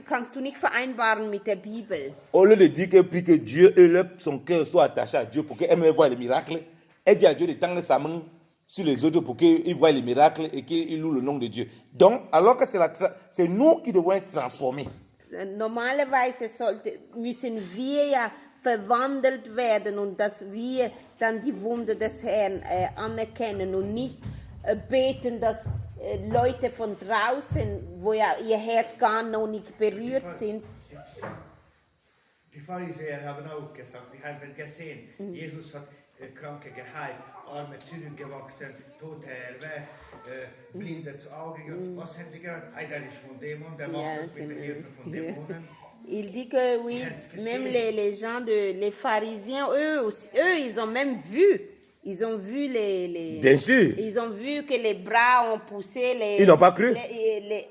kannst du nicht vereinbaren mit der Bibel. Au lieu de dire que prie que Dieu et son cœur soient attachés à Dieu pour qu'elle me voie les miracles, elle dit à Dieu de tendre sa main sur les autres pour qu'ils voient les miracles et qu'ils louent le nom de Dieu. Donc, alors que c'est nous qui devons être transformés. Normalerweise müssen wir ja verwandelt werden und dass wir dann die Wunder des Herrn anerkennen und nicht beten, dass Leute von draußen, wo ja ihr Herz gar noch nicht berührt sind. If Pharisäer haben auch gesagt, die haben gesehen, Jesus hat Kranke geheilt, Arme zurückgewachsen, Tote erweckt, Blinde zu Augen. Was haben sie gehört? Der ist von Dämonen, der macht das mit der Hilfe von Dämonen. Il dit que oui, même les gens, les pharisiens, eux, ils ont même vu. Ils ont vu Bien sûr. Ils ont vu que les bras ont poussé. Ils n'ont pas cru.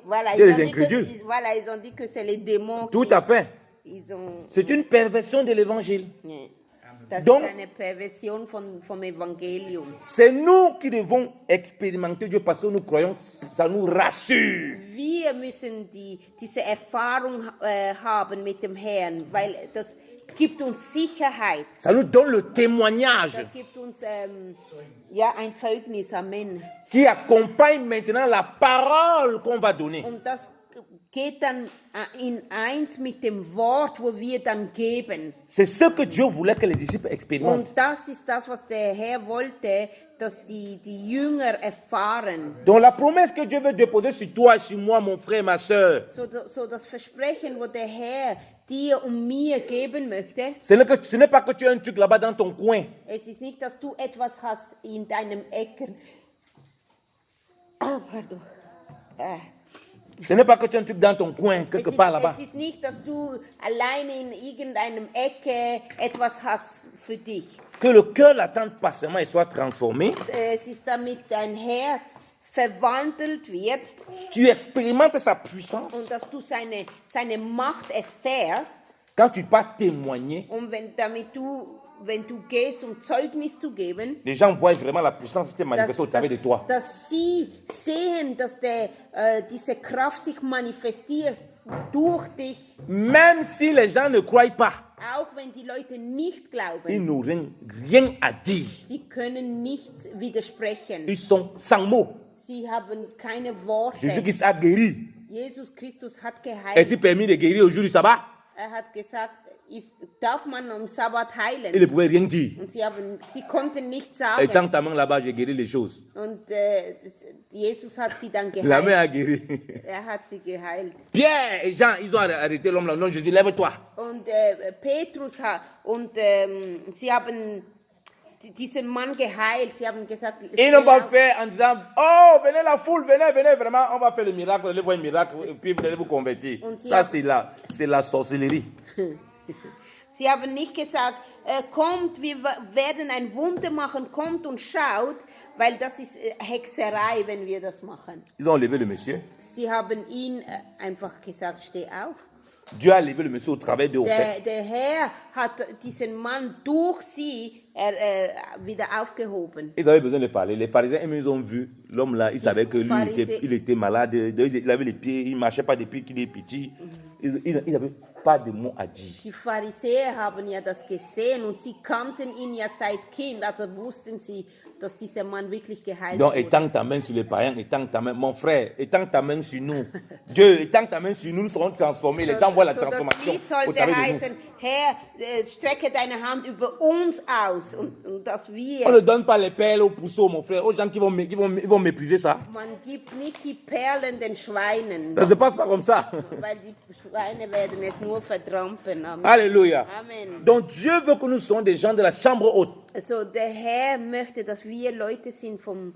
Voilà, Dieu ils ont les dit incrédules. ils ont dit que c'est les démons. Tout à fait. Ils ont. C'est une perversion de l'évangile. Ja. Das Donc- ist eine Perversion vom Evangelium. C'est nous qui devons expérimenter Dieu parce que nous croyons, ça nous rassure. Wir müssen diese Erfahrung haben mit dem Herrn, weil das gibt uns Sicherheit. Ça nous donne le témoignage Das gibt uns ja, ein Zeugnis, Amen. qui accompagne maintenant la parole qu'on va donner. Und das geht dann in eins mit dem Wort, wo wir dann geben. C'est ce que Dieu voulait que les disciples expérimentent. Und das ist das, was der Herr wollte, dass die Jünger erfahren. Donc la promesse que Dieu veut déposer sur toi et sur moi, mon frère, ma soeur, So das Versprechen, wo der Herr dir und mir geben möchte. ce n'est pas que tu as un truc là-bas dans ton coin. Es ist nicht, dass du etwas hast in deinem Ecken. Ah, pardon. Ce n'est pas que tu as un truc dans ton coin, quelque part là-bas. Es ist nicht, dass du alleine in irgendeinem Ecke etwas hast für dich. Que le cœur l'attende patiemment et soit transformé. Es ist, damit dein Herz verwandelt wird Tu expérimentes sa puissance und dass du seine Macht erfährst. quand tu pars témoigner. Und wenn du gehst, um Zeugnis zu geben, Les gens voient vraiment la puissance qui s'est manifestée au travers de toi. dass sie sehen, dass diese Kraft sich manifestiert durch dich, Même si les gens ne croient pas, auch wenn die Leute nicht ils glauben. n'auront rien à dire. Sie können nichts widersprechen. Ils sont sans mots. Sie haben keine Worte. Jésus-Christ a guéri. Jesus Christus hat Est-il geheilt. permis de guérir au jour du sabbat? Hat gesagt, darf man am Sabbat Il heilen? ne pouvait rien dire. Und sie konnten nichts Et tant sagen. ta main là-bas, j'ai guéri les choses. Und Jesus hat sie dann La main geheilt. a guéri. Hat sie geheilt. Pierre et Jean, ils ont arrêté l'homme là. Non, Jésus, lève-toi. Und Petrus sie haben diesen Mann geheilt. Sie haben gesagt, Ils n'ont steh pas auf. fait en disant, oh, venez la foule, venez, vraiment, on va faire le miracle, vous allez voir un miracle, et puis vous allez vous convertir. Ça, c'est la sorcellerie. Sie haben nicht gesagt, kommt, wir werden ein Wunder machen, kommt und schaut, weil das ist Hexerei, wenn wir das machen. Ils ont levé le monsieur. Sie haben ihn einfach gesagt, steh auf. Dieu a levé le monsieur au travers d'eux, au fait. Der Herr hat diesen Mann durch sie wieder aufgehoben. Ils avaient besoin de parler. Les pharisiens, ils ont vu l'homme là, ils savaient que lui, il était malade, il avait les pieds, il ne marchait pas depuis qu'il est petit. Ils n'avaient pas de mots à dire. Die Pharisäer haben ja das gesehen und sie kannten ihn ja seit Kind, also wussten sie, dass dieser Mann wirklich geheilt Donc, wurde. étends ta main sur les païens, étends ta main, mon frère, étends ta main sur nous. Dieu, étends ta main sur nous, nous serons transformés. Les gens voient la transformation Das Lied au sollte travers de nous. heißen, Herr, strecke deine Hand über uns aus und dass On wir, ne donne pas les perles aux pousseaux, mon frère, aux gens qui vont mépriser ça. man gibt nicht die Perlen den Schweinen, Ça ne se passe pas comme ça. weil die Schweine werden es nur vertrampeln. Amen. Alléluia. Amen. Donc Dieu veut que nous soyons des gens de la chambre haute. Also der Herr möchte, dass wir Leute sind vom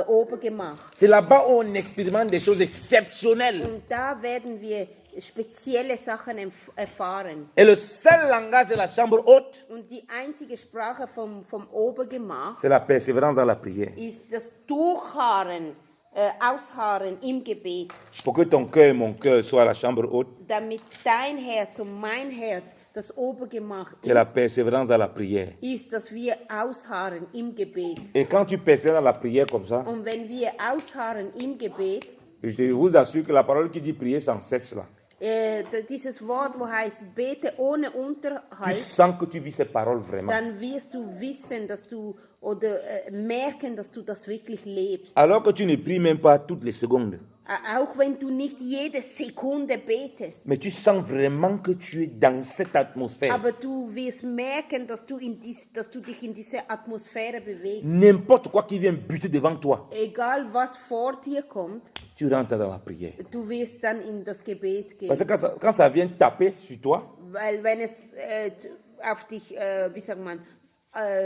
Obergemach. C'est là-bas où on expérimente des choses exceptionnelles. Und da werden wir spezielle Sachen erfahren. Et le seul langage de la chambre haute, Und die einzige Sprache vom Obergemach c'est la persévérance dans la prière. ist das Durchharren, Ausharren im Gebet, Pour que ton cœur et mon cœur soient la chambre haute, damit dein Herz und mein Herz das Obergemach c'est la persévérance dans la prière. ist, dass wir ausharren im Gebet. Et quand tu persévères dans la prière comme ça, Und wenn wir ausharren im Gebet, je vous assure que la parole qui dit prier sans cesse là, dieses Wort, wo heißt bete ohne tu Unterhalt, sens que tu vis ces paroles vraiment. dann wirst du wissen, dass du oder merken, dass du das wirklich lebst. Alors que tu ne pries même pas toutes les secondes. Auch wenn du nicht jede Sekunde betest. Mais tu sens vraiment que tu es dans cette atmosphère. Aber du wirst merken, dass du dich in diese Atmosphäre bewegst. N'importe quoi qui vient buter devant toi, Egal was vor dir kommt, tu rentres dans la prière. du wirst dann in das Gebet gehen. Parce que quand ça vient taper sur toi, Weil wenn es auf dich, wie sagt man,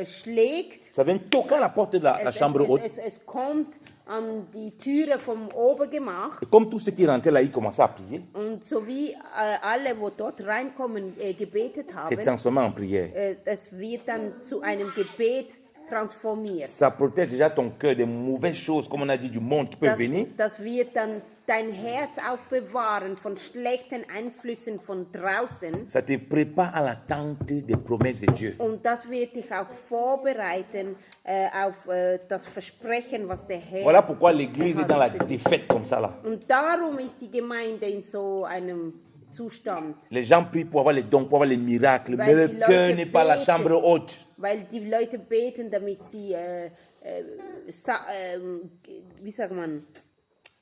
schlägt, ça vient toquer à la porte de la chambre haute. es kommt an die Türe vom Obergemach. Et comme tous ceux qui rentraient là, ils commençaient à prier, Und so wie alle, wo dort reinkommen, gebetet c'est haben, transformé en prière. es wird dann zu einem Gebet transformiert. Ça protège déjà ton cœur des mauvaises choses, comme on a dit, du monde qui peut venir. Das wird dann dein Herz auch bewahren von schlechten Einflüssen von draußen. Ça te prépare à l'attente des promesses de Dieu. Und das wird dich auch vorbereiten auf das Versprechen, was der Herr Voilà pourquoi l'église est hat dans la für dich. défaite comme ça là. Und darum ist die Gemeinde in so einem Zustand. Les gens prient pour avoir les dons, pour avoir les miracles, mais Weil le die cœur Leute n'est pas la beten. chambre haute. Weil die Leute beten, damit sie, wie sagt man,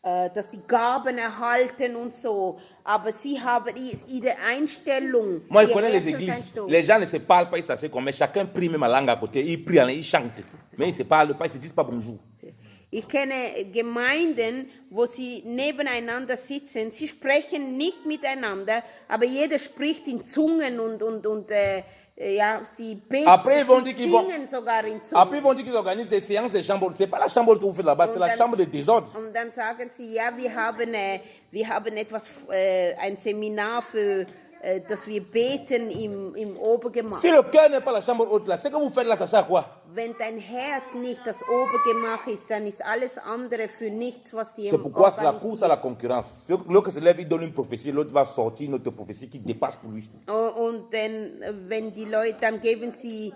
dass sie Gaben erhalten und so. Aber sie haben ihre Einstellung. Moi, je ihr connais les églises. Herzenseinstellung. Les gens ne se parlent pas, ils s'assoient comme mais chacun prie même la langue à côté. Ils prient, ils chantent. Mais ils ne se parlent pas, ils ne se disent pas bonjour. Ich kenne Gemeinden, wo sie nebeneinander sitzen. Sie sprechen nicht miteinander, aber jeder spricht in Zungen und ja, sie beten, Après, ils vont sie dire qu'ils vont- singen sogar in Zungen. Après, ils vont dire qu'ils organisent des séances de chambre haute. Ce n'est pas la chambre haute que vous faites là-bas, c'est la chambre de désordre. Und dann sagen sie, ja, wir haben etwas, ein Seminar für, dass wir beten im Obergemach. Si le cœur n'est pas la chambre haute là, ce que vous faites là, ça sert à quoi? Wenn dein Herz nicht das Obergemach ist, dann ist alles andere für nichts, was dir C'est pourquoi c'est la course à la concurrence. L'autre se lève, il donne une prophétie, l'autre va sortir une autre prophétie qui dépasse pour lui. Und wenn die Leute, dann geben sie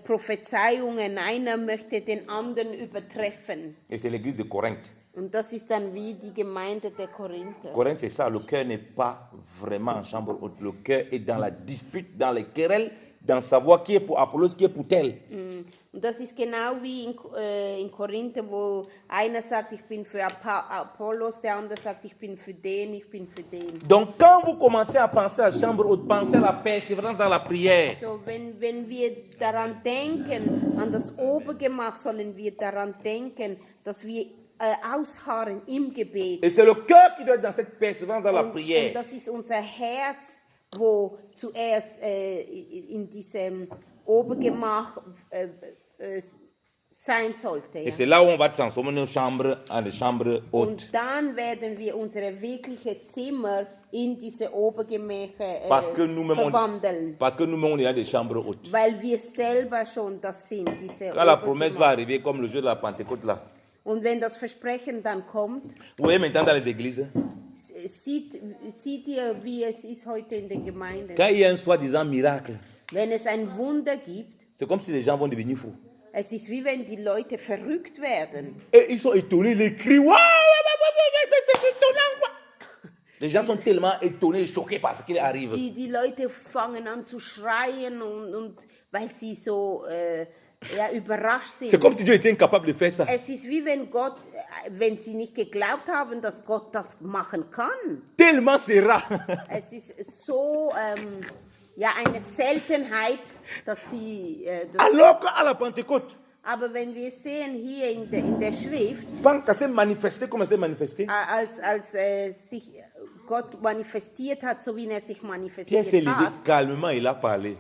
Prophezeiungen, einer möchte den anderen übertreffen. Et c'est l'église de Corinthe. Und das ist dann wie die Gemeinde der Korinther. Corinthe, c'est ça. Le cœur n'est pas vraiment en chambre haute. Le cœur est dans la dispute, dans les querelles, dans savoir qui est pour Apollos, qui est pour tel. Und das ist genau wie in Korinther, wo einer sagt, ich bin für Apollos, der andere sagt, ich bin für den, ich bin für den. Donc, quand vous commencez à penser à la chambre haute, pensez à la persévérance dans la prière. So, wenn wir daran denken, an das Obergemach, sollen wir daran denken, dass wir ausharren im Gebet. Et c'est le cœur qui doit être dans cette persévérance dans la Und prière. das ist unser Herz, wo zuerst in diesem Obergemach sein sollte. Et Ja? c'est là où on va transformer nos chambres en des chambres hautes. Und dann werden wir unsere wirkliche Zimmer in diese Obergemächer Parce que nous-mêmes, verwandeln. on est dans des chambres hautes. Weil wir selber schon das sind, diese Quand la promesse va Obergemach. arriver, comme le jour de la Pentecôte là, Und wenn das Versprechen dann kommt, vous voyez maintenant dans les églises, seht ihr, wie es ist heute in den Gemeinden. quand il y a un soi-disant miracle, Wenn es ein Wunder gibt, c'est comme si les gens vont devenir fous. es ist wie wenn die Leute verrückt werden. Et ils sont étonnés, les cris, waouh, c'est étonnant, quoi. Les gens sont tellement étonnés et choqués par ce qui arrive. Die Leute fangen an zu schreien und weil sie so überrascht sind. C'est comme si Dieu était incapable de faire ça. Es ist wie wenn Gott, wenn sie nicht geglaubt haben, dass Gott das machen kann. Tellement c'est rare. Es ist so ja eine Seltenheit, dass sie. Alors qu'à la Pentecôte, Aber wenn wir sehen hier in der Schrift, quand ça s'est manifesté, comment c'est manifesté, als sich Gott manifestiert hat, so wie er sich Pierre s'est manifestiert levé hat. calmement, il a parlé.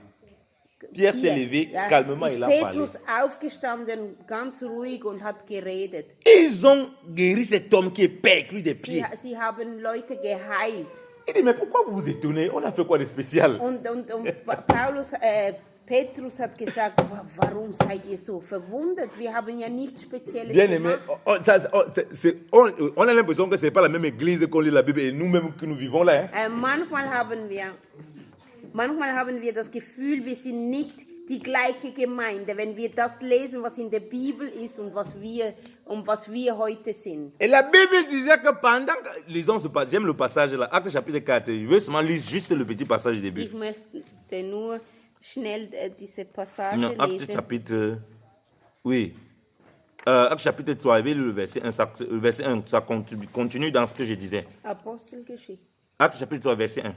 Pierre s'est levé Ja, calmement, ist il a parlé. Petrus aufgestanden, ganz ruhig und hat geredet. Ils ont guéri cet homme qui est perclus des pieds. Sie haben Leute geheilt. Il dit, mais pourquoi vous vous étonnez? On a fait quoi de spécial? Und Petrus hat gesagt, warum seid ihr so verwundert? Wir haben ja nichts Spezielles Bien aimé, gemacht. on a l'impression que ce n'est pas la même église qu'on lit la Bible et nous-mêmes que nous vivons là. Hein? Manchmal haben wir das Gefühl, wir sind nicht die gleiche Gemeinde, wenn wir das lesen, was in der Bibel ist und was wir heute sind. Et la Bible disait que pendant... Lisons ce passage, j'aime le passage là, Acte chapitre 4. Je veux seulement lire juste le petit passage du début. Ich möchte nur schnell diese Passage Non, Acte lesen. chapitre... Oui. Acte chapitre 3, le verset 1, le verset 1, ça continue dans ce que je disais. Apostelgeschichte. Acte chapitre 3, verset 1.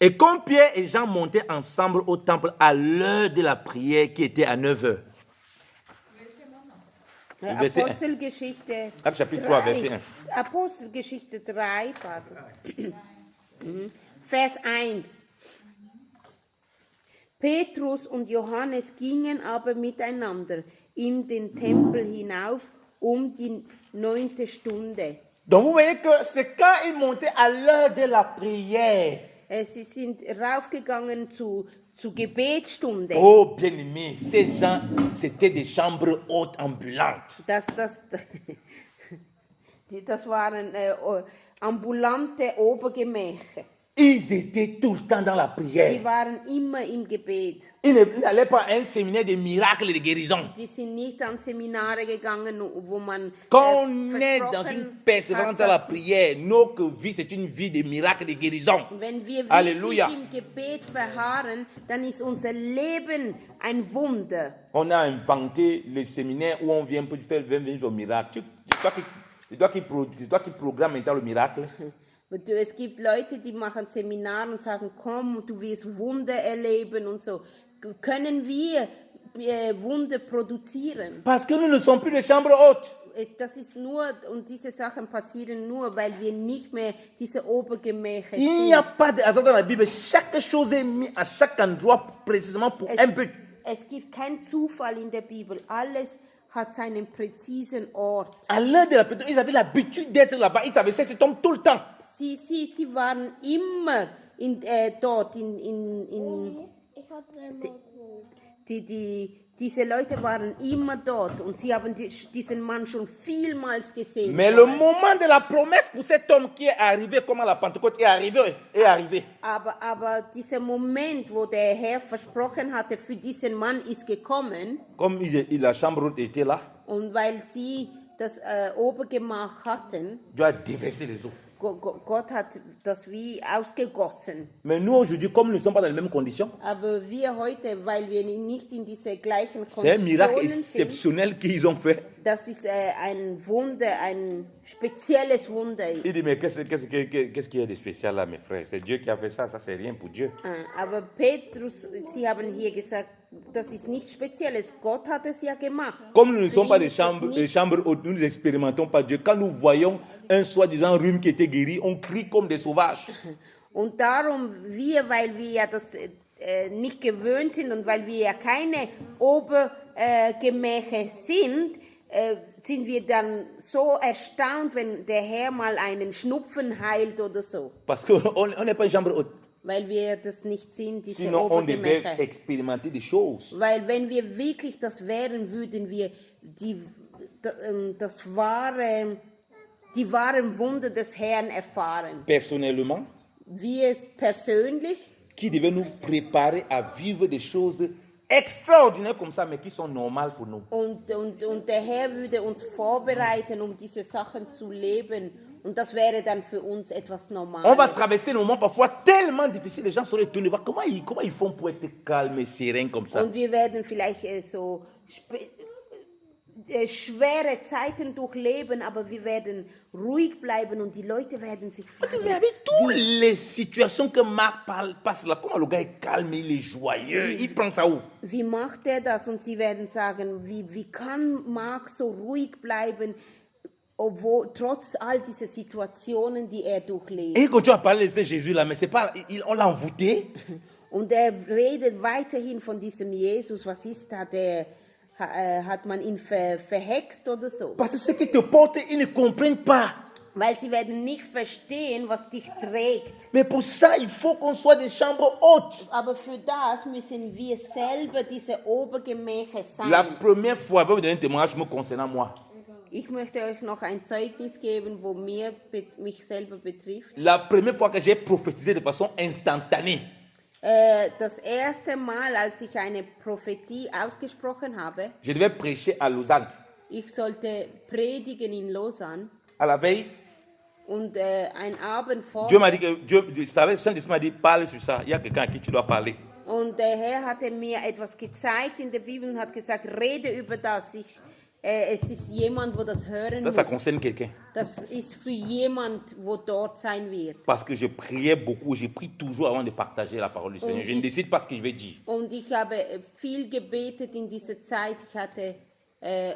Et comme Pierre et Jean montaient ensemble au temple à l'heure de la prière qui était à 9h. Verset 1. Apostelgeschichte Acte chapitre 3, 3. verset 1. Apostelgeschichte 3, pardon. Vers 1. Petrus und Johannes gingen aber miteinander in den Tempel hinauf die 9. Stunde. Donc vous voyez que c'est quand ils montaient à l'heure de la prière. Sie sind raufgegangen zur Gebetsstunde. Oh bien-aimés, ces gens, c'était des chambres hautes ambulantes. Das waren ambulante Obergemächer. Ils étaient tout le temps dans la prière. Die waren immer im Gebet. Ils n'allaient pas à un séminaire de miracles et de guérison. Die sind nicht an Seminare gegangen, wo man Quand on est dans versprochen une persévérance hat, dans la dass prière, notre vie c'est une vie de miracles et de guérison. wenn wir Alléluia. wirklich im Gebet verharren, dann ist unser Leben ein Wunder. On a inventé les séminaires où on vient pour faire venir au miracle. C'est toi qui programme maintenant le miracle. Es gibt Leute, die machen Seminare und sagen, komm, du wirst Wunder erleben und so. Können wir Wunder produzieren? Parce que nous ne sommes plus des chambres hautes. Das ist nur, und diese Sachen passieren nur, weil wir nicht mehr diese Obergemächer Il n'y a sind. pas de hasard dans la Bible. Chaque chose est mise à chaque endroit précisément pour un but. Es gibt keinen Zufall in der Bibel. Alles hat seinen präzisen Ort. À l'heure de la prière, ils avaient l'habitude d'être là-bas. Ils avaient cet homme tout le temps. Sie waren immer dort. Diese Leute waren immer dort und sie haben diesen Mann schon vielmals gesehen. Mais le moment de la promesse pour cet homme qui est arrivé, comme à la Pentecôte, est arrivé. Aber dieser Moment, wo der Herr versprochen hatte, für diesen Mann ist gekommen. Comme la chambre haute était là, Und weil sie das Obergemach hatten, Dieu a déversé les eaux. Gott hat das wie ausgegossen. Mais nous aujourd'hui, comme nous ne sommes pas dans les mêmes conditions, Aber wir heute, weil wir nicht in diese gleichen c'est un miracle Konditionen sind, exceptionnel qu'ils ont fait. das ist ein Wunder, ein spezielles Wunder. Il dit, mais qu'est-ce qu'il y a de spécial là, mes frères? C'est Dieu qui a fait ça, ça c'est rien pour Dieu. Aber Petrus, Sie haben hier gesagt, das ist nichts Spezielles. Gott hat es ja gemacht. Comme nous ne Für sommes pas ihn des ist das chambres nichts. hautes, nous n'expérimentons pas Dieu. Quand nous voyons un soi-disant rhume qui était guéri, on crie comme des sauvages. Und darum, weil wir ja das nicht gewöhnt sind und weil wir ja keine Obergemächer sind, sind wir dann so erstaunt, wenn der Herr mal einen Schnupfen heilt oder so. Parce qu'on n'est pas une chambre haute. Weil wir das nicht sind, diese Sinon, on devait Obergemächer. expérimenter des choses. Weil wenn wir wirklich das wären, würden wir die wahren Wunder des Herrn erfahren. Personnellement, Wir persönlich, qui devait nous préparer à vivre des choses extraordinaires comme ça, mais qui sont normales pour nous. und der Herr würde uns vorbereiten, um diese Sachen zu leben. Und das wäre dann für uns etwas On va Normales. traverser des moments parfois tellement difficiles, les gens seraient étonnés. Comment ils font pour être calmes et sereins comme ça? Und wir werden vielleicht so schwere Zeiten durchleben, aber wir werden ruhig bleiben und die Leute werden sich Mais fragen, avec toutes les situations que Marc passe là, comment le gars est calme, il est joyeux, il prend ça où? wie macht er das? Und sie werden sagen, wie kann Mark so ruhig bleiben, obwohl trotz all dieser Situationen, die er durchlebt. Et il continue à parler de Jésus là, mais c'est pas, on l'a envoûté. Und er redet weiterhin von diesem Jesus. Was ist da? Hat man ihn verhext oder so? Parce que ce qui te porte, ils ne comprennent pas. Weil sie werden nicht verstehen, was dich trägt. Mais pour ça, il faut qu'on soit des chambres hautes. Aber für das müssen wir selber diese Obergemächer sein. La première fois, je vais vous donner un témoignage me concernant moi. Ich möchte euch noch ein Zeugnis geben, wo mich selber betrifft. La première fois que j'ai prophétisé de façon instantanée, Das erste Mal, als ich eine Prophetie ausgesprochen habe, je devais prêcher à Lausanne. ich sollte predigen in Lausanne À la veille, und ein Abend vor. Dieu m'a dit que Dieu savait, Saint-Esprit m'a dit parle sur ça. Il y a quelqu'un à qui tu dois parler. Und der Herr hatte mir etwas gezeigt in der Bibel und hat gesagt, rede über das. Es ist jemand, wo das hören Ça muss. concerne quelqu'un. Das ist für jemand, wo dort sein wird. Parce que je priais beaucoup, j'ai pris toujours avant de partager la parole du Seigneur. Je ne décide pas ce que je vais dire. Und ich habe viel gebetet in dieser Zeit. Ich hatte,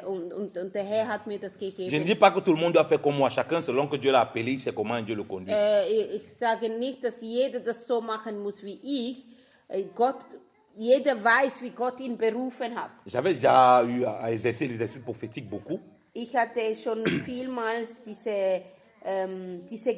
und der Herr hat mir das Je ne gegeben. dis pas que tout le monde doit faire comme moi. Chacun, selon que Dieu l'a appelé, il sait comment Dieu le conduit. Ich sage nicht, dass jeder das so machen muss wie ich. Jeder weiß, wie Gott ihn berufen hat. J'avais déjà eu à exercer l'exercice prophétique beaucoup. Ich hatte schon vielmals diese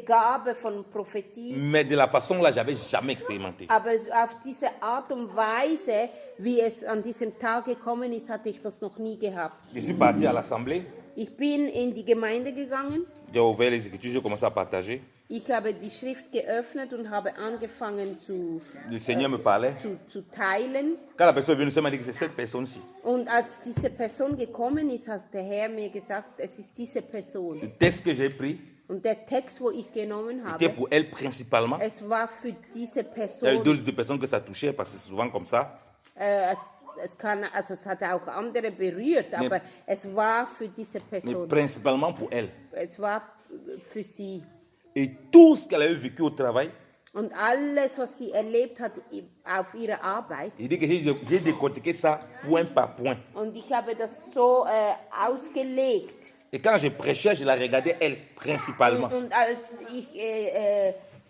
Gabe von Prophetie, Mais de la façon là, j'avais jamais expérimenté. aber auf diese Art und Weise, wie es an diesem Tag gekommen ist, hatte ich das noch nie gehabt. Je suis parti à l'assemblée, Ich bin in die Gemeinde gegangen, j'ai ouvert les Écritures, j'ai commencé à partager. ich habe die Schrift geöffnet und habe angefangen Le Seigneur me parlait. zu teilen. Quand la personne est venue, m'a dit que c'est cette personne-ci. Und als diese Person gekommen ist, hat der Herr mir gesagt, es ist diese Person. Le texte que j'ai pris Und der Text, wo ich genommen était habe, pour elle principalement. es war für diese Il y a eu Person. d'autres personnes que ça touchait parce que c'est souvent comme ça. Es hat auch andere berührt, aber es war für diese Mais Person. principalement pour elle. Es war für sie. Et tout ce qu'elle avait vécu au travail, Und alles, was sie erlebt hat auf ihrer Arbeit. il dit que j'ai décortiqué ça point par point. Und ich habe das so ausgelegt. Et quand je prêchais, je la regardais elle principalement. Und als ich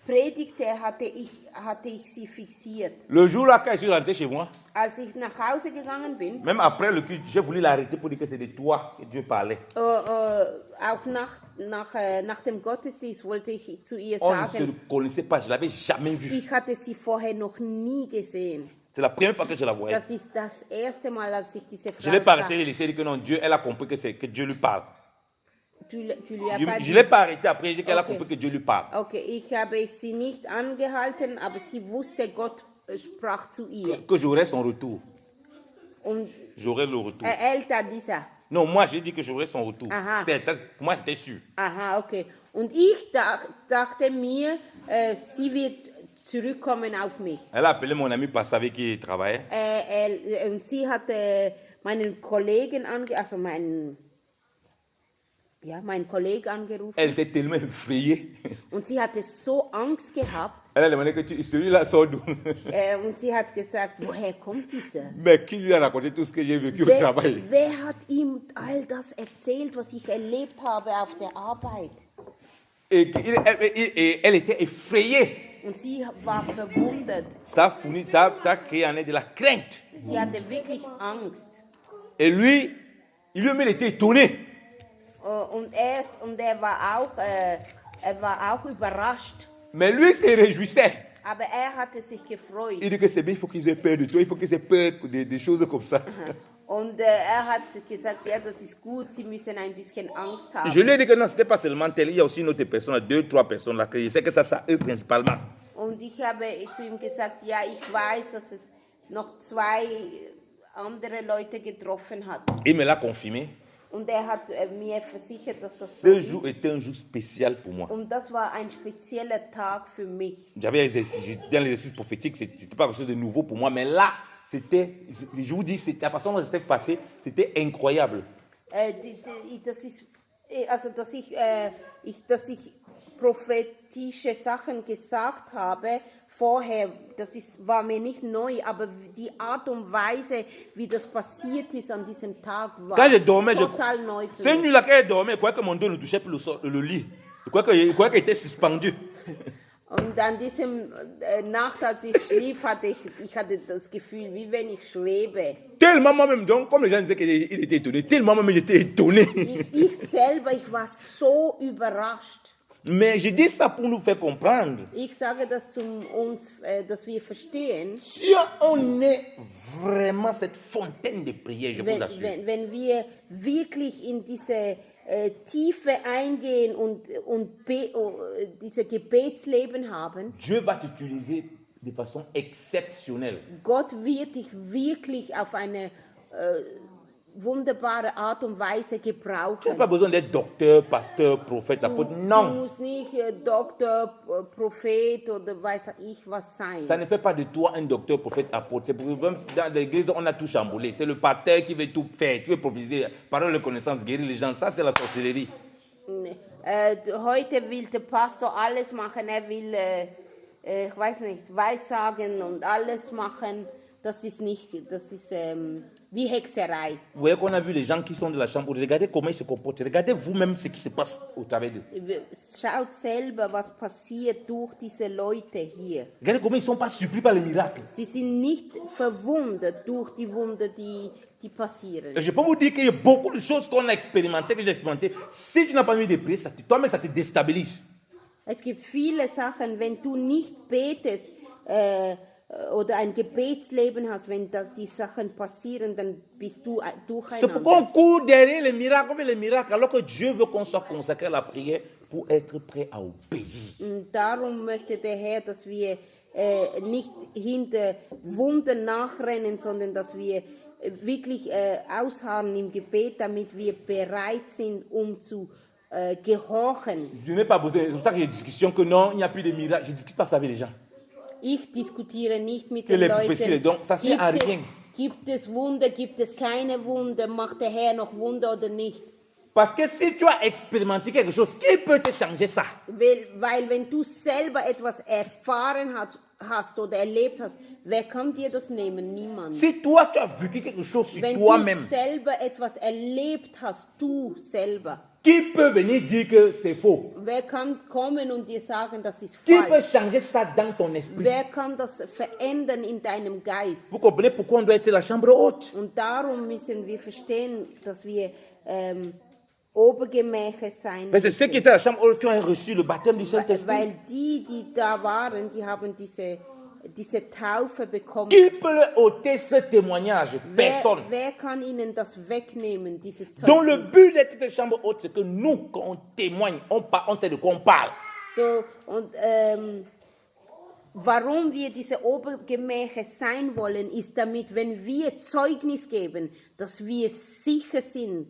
predigte, hatte ich sie fixiert. Le jour-là, quand je suis rentré chez moi, Als ich nach Hause gegangen bin, même après le culte, j'ai voulu l'arrêter pour dire que c'est de toi que Dieu parlait. auch nach dem Gottesdienst wollte ich zu ihr On ne se sagen, connaissait pas, je ne l'avais jamais vue. ich hatte sie vorher noch nie gesehen. C'est la première fois que je la voyais. Das ist das erste Mal, als ich diese Je ne l'ai pas Frau arrêté, sah. je laissé dire que non, Dieu, elle a compris que Dieu lui parle. Tu lui as Je pas ne dit- l'ai pas arrêté après, j'ai dit qu'elle a Okay. compris que Dieu lui parle. Okay, ich habe sie nicht angehalten, aber sie wusste, Gott sprach zu ihr. Que j'aurai son retour. Und J'aurai le retour. älter dieser. Non, moi j'ai dit que j'aurai son retour. Aha. Pour moi, c'était sûr. Aha, okay. Und ich dachte mir, sie wird zurückkommen auf mich. Elle a appelé mon ami parce avec qui il travaillait. Und sie hatte meinen Kollegen meinen Kollegen angerufen. Elle était tellement effrayée. Und sie hatte so Angst gehabt. Elle a demandé que celui-là sort d'où. Und sie hat gesagt, woher kommt dieser? Mais qui lui a raconté tout ce que j'ai vécu au travail? Wer hat ihm all das erzählt, was ich erlebt habe auf der Arbeit? Et elle était effrayée. Und sie war verwundert. Ça a créé en elle de la crainte. Sie hatte wirklich Angst. Et lui, il était étonné. Und er war auch überrascht. Mais lui se réjouissait. Aber er hatte sich gefreut. Il dit que c'est bien, il faut qu'ils aient peur de toi, il faut qu'ils aient peur des choses comme ça. Und er hat gesagt, ja, das ist gut, sie müssen ein bisschen Angst haben. Je lui ai dit que non, ce n'était pas seulement tel, il y a aussi une autre personne, 2, 3 personnes là, que je sais que ça eux principalement. Und ich habe zu ihm gesagt, ja, ich weiß, dass es noch 2 andere Leute getroffen hat. Il me l'a confirmé. Und er hat mir versichert, dass das so Ce jour ist. était un jour spécial pour moi. Und das war ein spezieller Tag für mich. Dans l'exercice prophétique, c'était pas quelque chose de nouveau pour moi, mais là, je vous dis, la façon dont c'était passé, c'était incroyable. Das ist, also dass ich prophetische Sachen gesagt habe vorher, war mir nicht neu, aber die Art und Weise, wie das passiert ist an diesem Tag, war Quand je dormais, total neu für cette mich. nuit-là, quand je dormais, je croyais que mon dos ne touchait plus le lit. Je croyais qu'il était suspendu. Und an diesem Nacht, als ich schlief, hatte ich das Gefühl, wie wenn ich schwebe. Tellement moi-même, donc, comme les gens disaient qu'il était étonné, tellement moi-même j'étais étonné. Ich selber, ich war so überrascht. Mais je dis ça pour nous faire comprendre. Ich sage das dass wir verstehen, Si on est vraiment cette fontaine de prière, je vous assure. wenn wir wirklich in diese Tiefe eingehen und dieses Gebetsleben haben, Dieu va t'utiliser de façon exceptionnelle. Gott wird dich wirklich auf eine wunderbare Art und Weise Tu n'as gebrauchen. pas besoin d'être docteur, pasteur, prophète, Du apôtre. Non. musst nicht Doktor, Prophet oder weiß ich was Ça sein. ne fait pas de toi un docteur, prophète, apôtre. C'est pour même dans l'église, on a tout chamboulé. C'est le pasteur qui veut tout faire. Tu veux prophétiser, parole de connaissance, guérir les gens. Ça, c'est la sorcellerie. Heute will der Pastor alles machen. Er will, ich weiß nicht, Weissagen und alles machen. Das ist nicht, das ist wie Hexerei. Vous voyez qu'on a vu les gens qui sont de la chambre. Regardez comment ils se comportent. Regardez vous-même ce qui se passe au travers d'eux. Schaut selber, was passiert durch diese Leute hier. Regardez comment ils ne sont pas surpris par les miracles. Sie sind nicht verwundert durch die Wunder, die passieren. Et je peux vous dire qu'il y a beaucoup de choses qu'on a expérimentées, que j'ai expérimentées. Si tu n'as pas mis de prière, toi-même, ça te déstabilise. Es gibt viele Sachen, wenn du nicht betest oder ein Gebetsleben hast, wenn die Sachen passieren, dann bist du C'est pourquoi on durcheinander. court derrière les miracles, on veut les miracles, alors que Dieu veut qu'on soit consacré à la prière pour être prêt à obéir. Und darum möchte der Herr, dass wir nicht hinter Wunder nachrennen, sondern dass wir wirklich ausharren im Gebet, damit wir bereit sind, um zu gehorchen. Je n'ai pas besoin, c'est pour ça qu'il y a une discussion que non, il n'y a plus de miracles. Je ne discute pas ça avec les gens. Ich diskutiere nicht mit Que den les prophéties, les Leuten, dons, ça sert à rien. gibt es Wunder, gibt es keine Wunder, macht der Herr noch Wunder oder nicht? Parce que si tu as expérimenté quelque chose, qui peut te changer ça? Weil wenn du selber etwas erfahren hast oder erlebt hast, wer kann dir das nehmen? Niemand. Si toi, tu as vécu quelque chose sur Wenn du toi-même, selber etwas erlebt hast, du selber, qui peut venir dire que c'est faux? wer kann kommen und dir sagen, das ist Qui peut falsch? changer ça dans ton esprit? Wer kann das verändern in deinem Geist? Vous comprenez pourquoi on doit être la chambre haute? Und darum müssen wir verstehen, dass wir Obergemächer sein Parce que ceux qui étaient à la chambre haute, qui ont reçu le baptême du Saint-Esprit, weil die da waren, die haben diese Taufe bekommen. qui peut leur ôter ce témoignage? Personne. Wer kann ihnen das wegnehmen, dieses Donc le Zeugnis? but d'être une chambre haute, c'est que nous, quand on témoigne, on sait de quoi on parle. So, und warum wir diese Obergemächer sein wollen, ist damit, wenn wir Zeugnis geben, dass wir sicher sind,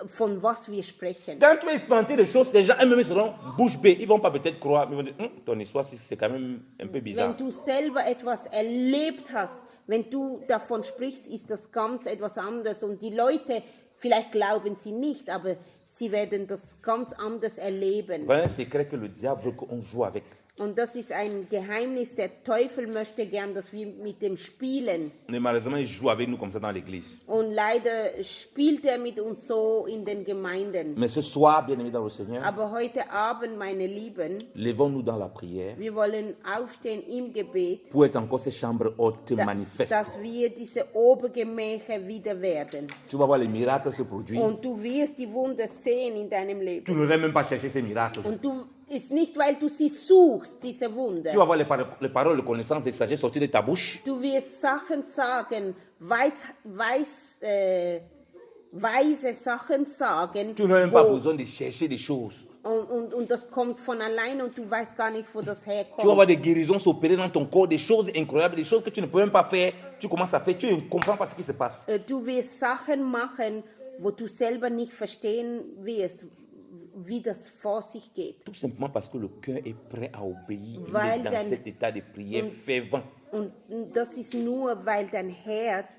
von was wir sprechen. Quand tu vas expérimenter des choses, les gens eux-mêmes seront bouche bée. Ils ne vont pas peut-être croire, mais ils vont dire, ton histoire, c'est quand même un peu bizarre. Wenn du selber etwas erlebt hast, wenn du davon sprichst, ist das ganz etwas anderes. Und die Leute, vielleicht glauben sie nicht, aber sie werden das ganz anders erleben. Voilà un secret que le diable veut qu'on joue avec. Und das ist ein Geheimnis. Der Teufel möchte gern, dass wir mit dem spielen. Mais malheureusement, il joue avec nous comme ça dans l'église. Und leider spielt er mit uns so in den Gemeinden. Mais ce soir, bien-aimés dans le Seigneur, Aber heute Abend, meine Lieben, levons-nous dans la prière wir wollen aufstehen im Gebet, pour être encore ces chambres hautes manifestes. dass wir diese Obergemächer wieder werden. Tu vas voir les miracles se produire. Und du wirst die Wunder sehen in deinem Tu Leben. n'aurais même pas cherché ces miracles. Und du ist nicht, weil du sie suchst, diese Wunder. Tu vas voir les paroles de connaissance et de sagesse sortir de ta bouche. Du wirst Sachen sagen, weise Sachen sagen. Tu n'as même pas wo- besoin de chercher des choses. und das kommt von allein und du weißt gar nicht, wo das Tu vas herkommt. voir des guérisons s'opérer dans ton corps, des choses incroyables, des choses que tu ne peux même pas faire. Tu commences à faire, tu ne comprends pas ce qui se passe. Du wirst Sachen machen, wo du selber nicht verstehen wirst, wie das vor sich geht. Tout simplement parce que le cœur est prêt à obéir. Il Weil est dans dein- cet état de prière fervent. Und das ist nur, weil dein Herz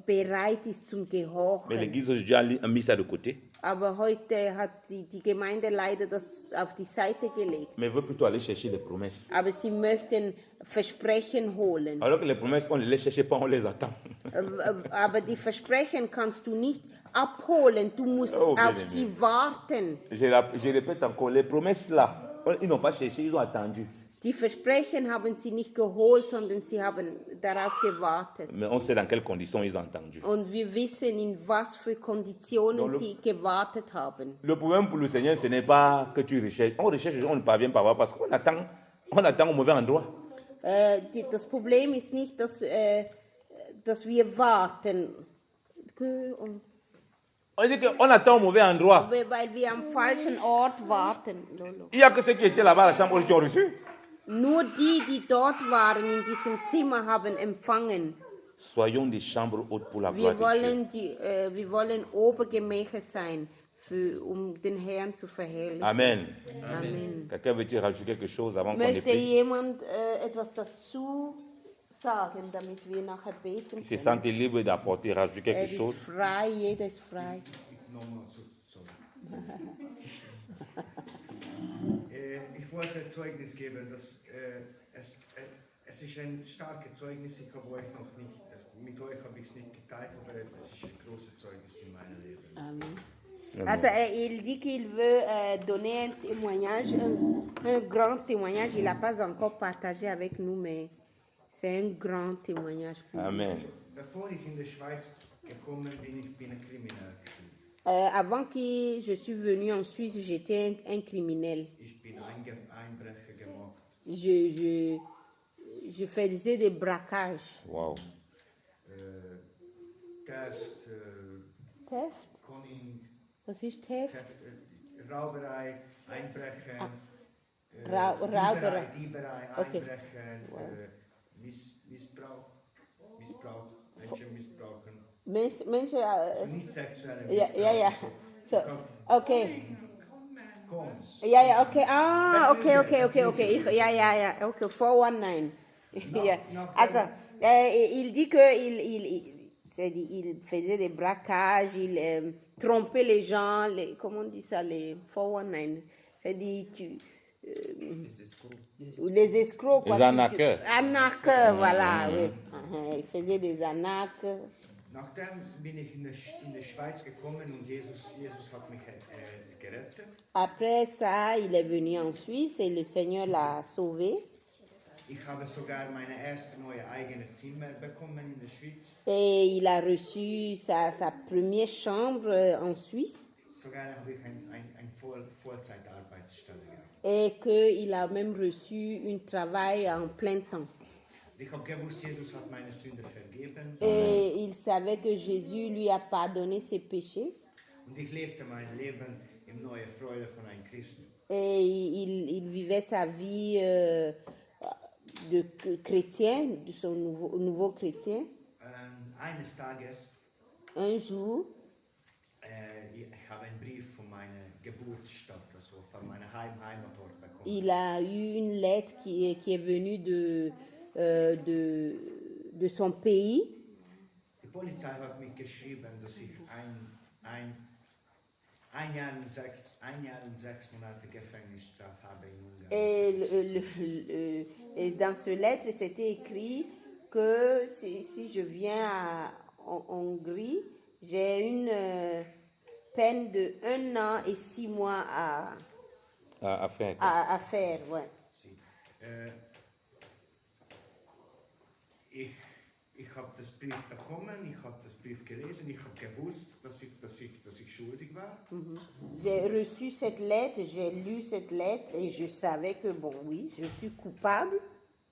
bereit ist zum Mais Gehorchen. l'église aujourd'hui a mis ça de côté. Aber heute hat die Gemeinde leider das auf die Seite gelegt. Mais veut plutôt aller chercher les promesses. Aber sie möchten Versprechen holen. Alors que les promesses, on ne les cherche pas, on les attend. Aber die Versprechen kannst du nicht abholen. Du musst Oh, auf bien, sie warten. Je répète encore, les promesses là, ils n'ont pas cherché, ils ont attendu. Die Versprechen haben sie nicht geholt, sondern sie haben darauf gewartet. Mais on sait dans quelles conditions ils ont attendu. Und wir wissen, in was für Konditionen Donc, sie gewartet haben. Le problème pour le Seigneur, ce n'est pas que tu recherches. On recherche, on ne parvient pas à voir parce qu'on attend au mauvais endroit. Das Problem ist nicht, dass wir warten, On dit qu'on attend au mauvais endroit. weil wir am falschen Ort warten. Lolo. Il n'y a que ceux qui étaient là-bas à la chambre qui ont reçu. Nur die dort waren in diesem Zimmer, haben empfangen. soyons des chambres hautes pour la Wir gloire de Dieu. wir wollen Obergemächer sein, den Herrn zu verherrlichen. Amen. Amen. Quelqu'un veut-il rajouter quelque chose avant qu'on ait Möchte prié? jemand etwas dazu sagen, damit wir nachher beten Se können? sente libre d'apporter, rajouter quelque Er ist chose. frei, jeder ist frei. Nochmal so. Ich wollte Zeugnis geben, dass es ist ein starkes Zeugnis. Ich habe euch noch nicht, mit euch habe ich es nicht geteilt, aber es ist ein großes Zeugnis in meinem Leben. Amen. Also, il dit qu'il veut donner un témoignage, un grand témoignage. Il n'a pas encore partagé avec nous, mais c'est un grand témoignage pour lui. Amen. Bevor ich in die Schweiz gekommen bin, ich bin ein Kriminal gewesen. Avant que je suis venu en Suisse, j'étais un criminel. Ich bin Einbrecher gemacht. Je faisais des braquages. Wow. Theft, Theft? Conning, Was ist Theft? Rauberei, Einbrechen, Rauberei. Dieberei, Okay. Einbrechen, Missbrauch, Menschen missbrauchen. Menschen, Also nicht sexuelle Missbrauch. ja. So, okay. Komm. Ja, okay. Ah, okay. Ja. Okay, 419. Ja. Also, il dit il faisait des braquages, il trompait les gens, comment on dit ça, les 419. C'est-à-dire, les escrocs, quoi. Les arnaqueurs. Arnaqueurs, voilà, oui. Il faisait des arnaques. Nachdem bin ich in die Schweiz gekommen und Jesus hat mich gerettet. Après ça, il est venu en Suisse et le Seigneur l'a sauvé. Ich habe sogar meine erste neue eigene Zimmer bekommen in der Schweiz. Et il a reçu sa première chambre en Suisse. Sogar habe ich eine Vollzeitarbeitsstelle gehabt. Et qu'il a même reçu un travail en plein temps. Ich habe gewusst, Jesus hat meine Sünde vergeben. Et il savait que Jésus lui a pardonné ses péchés. Und ich lebte mein Leben in neue Freude von einem Christen. Et il vivait sa vie de chrétien, de son nouveau chrétien. Eines Tages, Un jour, ich habe einen Brief von meiner Geburtsstadt, also von meiner Heimatort bekommen. il a eu une lettre qui est venue de son pays. Die Polizei hat mich geschrieben, dass ich ein Jahr und sechs Monate Gefängnisstrafe habe in Ungarn. Et dans ce lettre, c'était écrit que si je viens en Hongrie, j'ai une peine de 1 an et 6 mois À faire. à faire. Ouais. Ich habe das Brief bekommen, ich habe das Brief gelesen, ich habe gewusst, dass ich schuldig war. J'ai reçu cette lettre, j'ai lu cette lettre et je savais que, bon, oui, je suis coupable.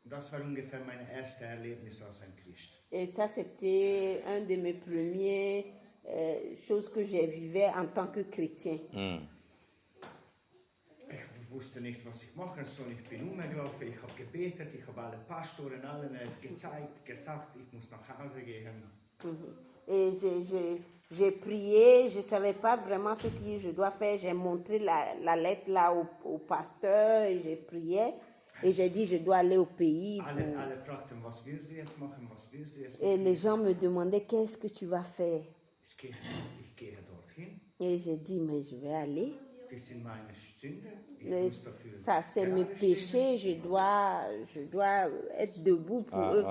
Das war ungefähr mein erstes Erlebnis als ein Christ. Et ça, c'était un de mes premières choses que j'ai vécues en tant que chrétien. Ich wusste nicht, was ich machen soll. Ich bin rumgelaufen, ich habe gebetet, ich habe alle Pastoren, allen gesagt, ich muss nach Hause gehen. Et j'ai prié, je ne savais pas vraiment ce que je dois faire. J'ai montré la lettre là au pasteur et j'ai prié. Et j'ai dit, je dois aller au pays. Alle fragten, was willst du jetzt machen, was willst du jetzt Et machen? les gens me demandaient, qu'est-ce que tu vas faire? Ich gehe dorthin, Et j'ai dit, mais je vais aller. das sind meine Sünden, ich Et muss dafür ça, c'est mes gerade stehen. péchés. Je dois être debout pour eux.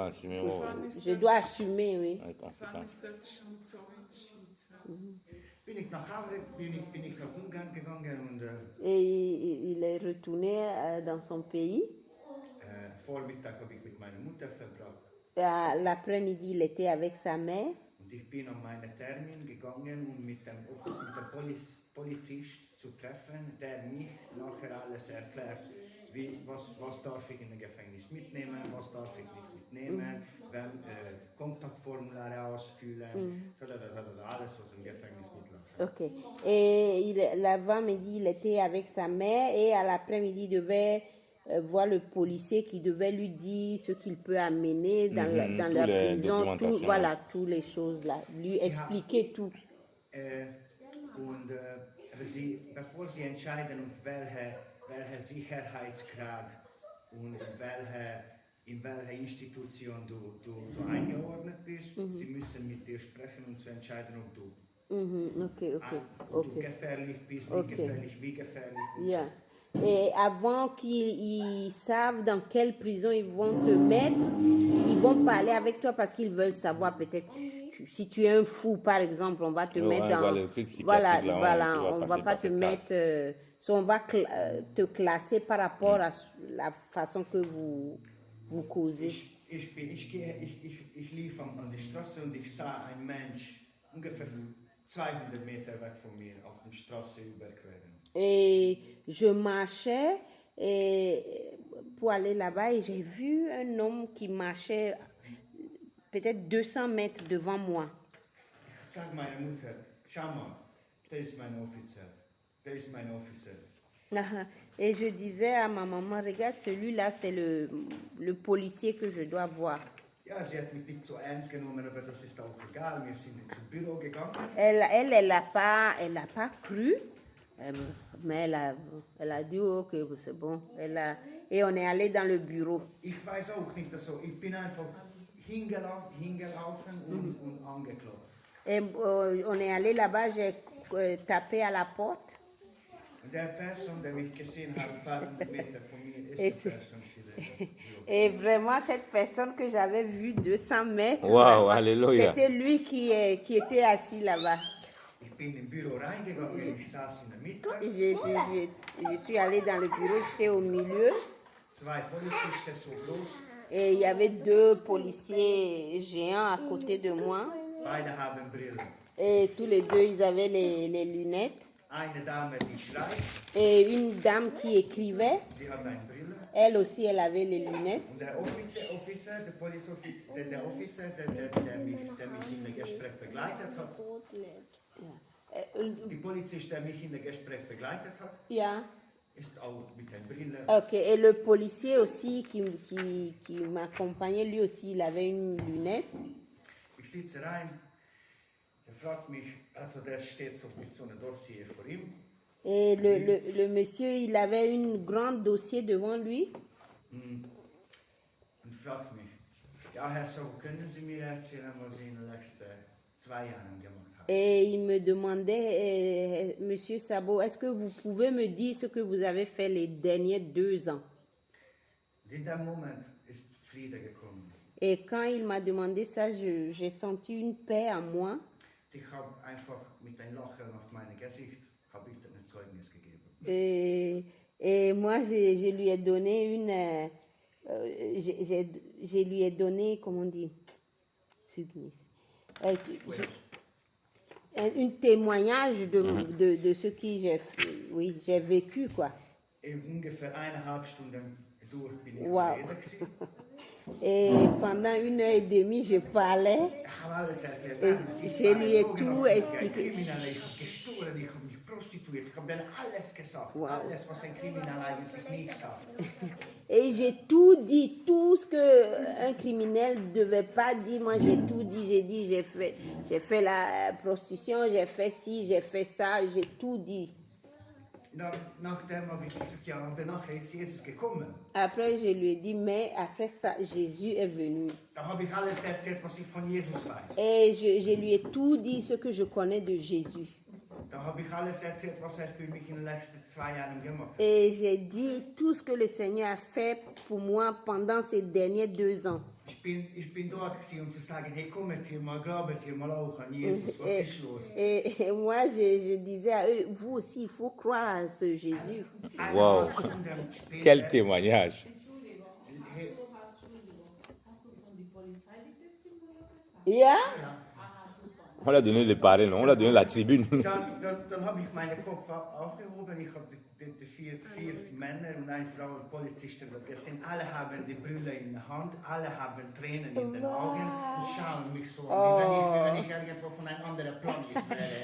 Je dois assumer, oui. Wann ist das schon so in Schweiz? Bin ich nach Hause, bin ich nach Ungarn gegangen und Et il est retourné dans son pays. Vormittag habe ich mit meiner Mutter verbracht. L'après-midi, il était avec sa mère. Und ich bin an meinen Termin gegangen, um mit dem Polizist zu treffen, der mich nachher alles erklärt, was darf ich in ein Gefängnis mitnehmen, was darf ich nicht mitnehmen, Kontaktformulare ausfüllen, alles, was im Gefängnis mitläuft. Ok. Et l'avant-midi, il était avec sa mère et à l'après-midi, il devait voir le policier qui devait lui dire ce qu'il peut amener dans, dans Tous la les prison, documentations. voilà, toutes les choses là, lui expliquer tout. Aber bevor sie entscheiden, auf welcher Sicherheitsgrad und in welcher Institution du eingeordnet bist, sie müssen mit dir sprechen, um zu entscheiden, ob du, ob du gefährlich bist, wie gefährlich. Und Yeah. Et avant qu'ils savent dans quelle prison ils vont te mettre, ils vont parler avec toi parce qu'ils veulent savoir peut-être si tu es un fou, par exemple, on va te mettre dans... Voilà, le truc psychiatrique, Voilà, là, voilà, tu vas on va passer pas par te cette mettre... classe. on va te classer par rapport à la façon que vous causez. Ich lief an die Straße und ich sah einen Mensch ungefähr 200 Meter weg von mir auf der Straße überqueren. Et je marchais pour aller là-bas et j'ai vu un homme qui marchait peut-être 200 mètres devant moi. Ich sage meiner Mutter, schau mal, der ist mein Offizier. Der ist mein Officer. Et je disais à ma maman, regarde, celui-là, c'est le policier que je dois voir. Ja, sie hat mich nicht so ernst genommen, aber das ist auch egal. Wir sind zum Büro gegangen. Elle n'a pas cru, mais elle a dit, ok, c'est bon. Et on est allé dans le bureau. Ich weiß auch nicht, also ich bin einfach hingelaufen und angeklopft. Et on est allé là-bas, j'ai tapé à la porte. Und der Person, der mich gesehen hat, ein paar hundert Meter von mir, ist die Person, Et vraiment, cette personne que j'avais vue 200 mètres, Wow, alléluia. c'était lui qui était assis là-bas. Ich bin im Büro reingegangen, ich saß in der Mitte. Je suis allée dans le bureau, j'étais au milieu. Zwei Polizisten so groß. Et il y avait 2 policiers géants à côté de moi. Beide haben Brillen. Et tous les 2, ils avaient les lunettes. Eine Dame, die schreit, Et une dame qui écrivait, sie hat eine Brille. elle aussi, elle avait les lunettes. Und der Offizier, der Polizeioffizier, der Offizier, der mich in das Gespräch begleitet hat, die Polizist, der mich in das Gespräch begleitet hat, Yeah. ist auch mit einer Brille. Ok, et le policier aussi qui m'accompagnait, lui aussi, il avait une lunette. Ich sitze rein, er fragt mich, also der steht so mit so einem Dossier vor ihm. Et le monsieur, il avait un grand dossier devant lui. Und fragt mich, ja Herr Sabo, können Sie mir erzählen, was Sie in den letzten 2 Jahren gemacht haben? Et il me demandait, Monsieur Sabo, est-ce que vous pouvez me dire ce que vous avez fait les derniers 2 ans? Und in dem Moment ist Friede gekommen. Et quand il m'a demandé ça, j'ai senti une paix en moi. Ich habe einfach mit einem Lachen auf meinem Gesicht habe ich ein Zeugnis gegeben. Et moi, je lui ai donné je lui ai donné, comment on dit, un témoignage de ce que j'ai vécu, quoi. In ungefähr 1,5 Stunden durch bin ich Wow. am Reden gewesen. Et pendant 1h30, je parlais. Ich habe alles erklärt. Je lui ai tout expliqué. Ich habe gestohlen, ich habe mich prostituiert, ich habe denen alles gesagt. Wow. Alles, was ein Kriminal eigentlich nicht sagt. Et j'ai tout dit, tout ce qu'un criminel ne devait pas dire. Moi, j'ai tout dit. J'ai fait la prostitution, j'ai fait ci, j'ai fait ça, j'ai tout dit. Nachdem habe ich gesagt, ja, aber nachher ist Jesus gekommen. Après, je lui ai dit, mais après ça, Jésus est venu. Da habe ich alles erzählt, was ich von Jesus weiß. Et je lui ai tout dit, ce que je connais de Jésus. Da habe ich alles erzählt, was für mich in den letzten 2 Jahren gemacht hat. Et j'ai dit tout ce que le Seigneur a fait pour moi pendant ces derniers 2 ans. Ich bin dort gewesen, zu sagen, hey, kommt hier mal, glaubt hier mal auch an Jesus, was ist los? Et moi, je disais à eux, vous aussi, il faut croire à ce Jésus. Wow. Quel témoignage. Ja? On l'a donné les parrains, on l'a donné la tribune. Dann habe ich meinen Kopf aufgehoben, ich habe die 4 Männer und eine Frau Polizisten dort gesehen. Alle haben die Brille in der Hand, alle haben Tränen in den Augen und schauen mich so an, wie wenn ich irgendwo von einem anderen Planet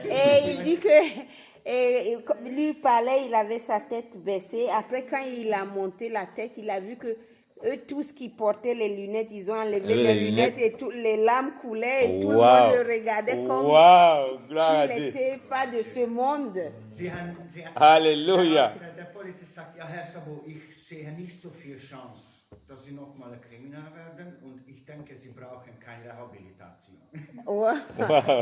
wäre. Et Et comme lui parlait, il avait sa tête baissée. Après, quand il a monté la tête, il a vu que eux, tous qui portaient les lunettes, ils ont enlevé Les les lunettes. lunettes et toutes les larmes coulaient et tout le Wow. monde le regardait comme Wow, gloire à s'il Dieu. n'était pas de ce monde. Halleluja. Der Polizist sagt, ja Herr Sabo, ich sehe nicht so viel Chance, dass Sie nochmal ein Kriminal werden und ich denke, Sie brauchen keine Rehabilitation. Ouais.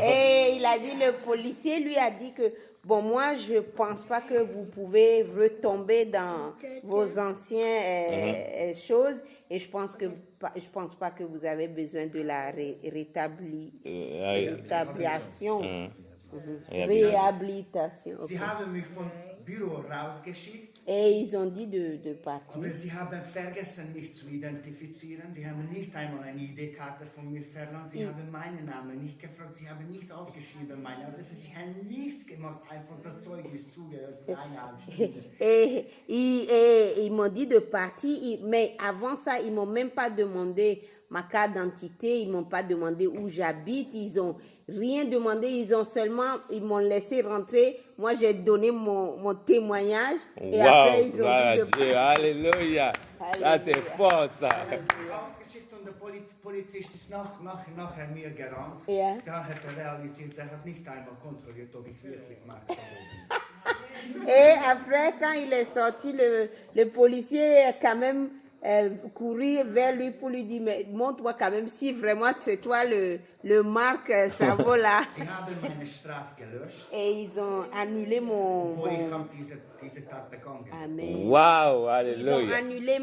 Et il a dit, le policier lui a dit que, bon, moi, je pense pas que vous pouvez retomber dans vos anciennes choses et je pense pas que vous avez besoin de la rétablissement. Réhabilitation. Sie ok. haben mich vom Büro rausgeschickt, Et ils ont dit de partir. aber Sie haben vergessen, mich zu identifizieren. Die haben nicht einmal eine ID-Karte von mir verlangt. Sie haben meinen Namen nicht gefragt. Sie haben nicht aufgeschrieben meine Adresse. Sie haben nichts gemacht, einfach das Zeugnis zugehört für 1,5 Stunde. Et ils m'ont dit de partir, mais avant ça, ils m'ont même pas demandé ma carte d'identité, ils m'ont pas demandé où j'habite, ils ont rien demandé, ils m'ont laissé rentrer. Moi, j'ai donné mon témoignage et après Wow, ils ont gloire dit à de Dieu. Alléluia. Ça, c'est fort, ça. Ausgeschickt und der Polizist ist nachher mir gerannt. Ja. Da hat realisiert, der hat nicht einmal kontrolliert, ob ich wirklich Max bin. Et après, quand il est sorti, le policier a quand même couru vers lui pour lui dire, mais montre-moi quand même si vraiment c'est toi le Marc Sabo là. Sie haben meine Strafe gelöscht, Et ils ont annulé wo ich habe diese Tat begangen. Amen. Wow, Ils ont alléluia. annulé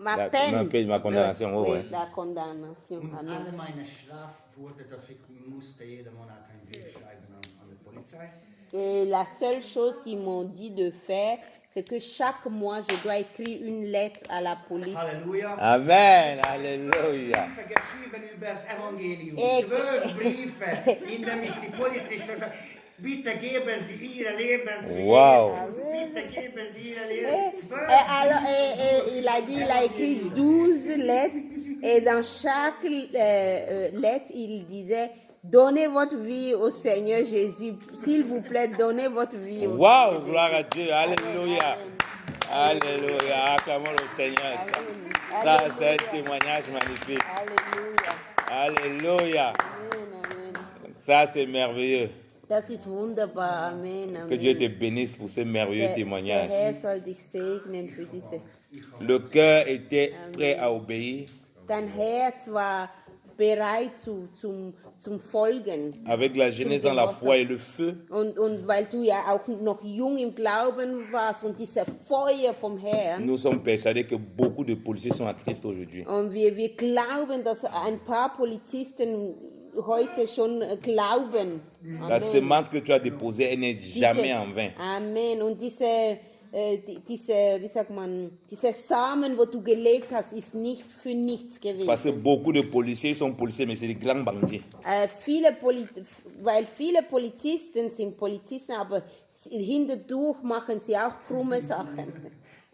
ma La- peine. ma condamnation, Oui, ouais. la condamnation. Und Amen. alle meine Strafe wurde, dass ich musste jeden Monat einen Brief schreiben an die Polizei. Et la seule chose qu'ils m'ont dit de faire, c'est que chaque mois, je dois écrire une lettre à la police. Halleluja. Amen, alléluia. Briefe geschrieben über das Evangelium. Eh. 12 Briefe, in denen mich die Polizisten sagen, bitte geben Sie Ihr Leben zu Wow. Jesus. Bitte geben Sie Ihr Et, Leben. 12 alors, il a dit, il a écrit 12 lettres et dans chaque lettre, il disait, donnez votre vie au Seigneur Jésus. S'il vous plaît, donnez votre vie au Wow, Seigneur gloire à Jésus. Dieu. Alléluia. Alléluia. Acclamons le Seigneur. Ça, c'est un témoignage magnifique. Alléluia. Alléluia. Amen, amen. Ça, c'est merveilleux. Das ist wunderbar. Amen, Que Dieu te amen. bénisse pour ce merveilleux Der témoignage. Herr soll dich segnen für diese. Le cœur était prêt à obéir Dein Herz war bereit zum Folgen. avec la jeunesse dans la foi et le feu. Und weil du ja auch noch jung im Glauben warst und dieses Feuer vom Herrn. Nous sommes persuadés que beaucoup de policiers sont à Christ aujourd'hui. Und wir glauben, dass ein paar Polizisten heute schon glauben. La Amen. semence que tu as déposée, elle n'est jamais en vain. Amen. Und wie sagt man, diese Samen, wo du gelegt hast, ist nicht für nichts Parce que gewesen. beaucoup de policiers sont policiers, mais c'est des grands bandits. Weil viele Polizisten sind Polizisten, aber hinterdurch machen sie auch krumme Sachen.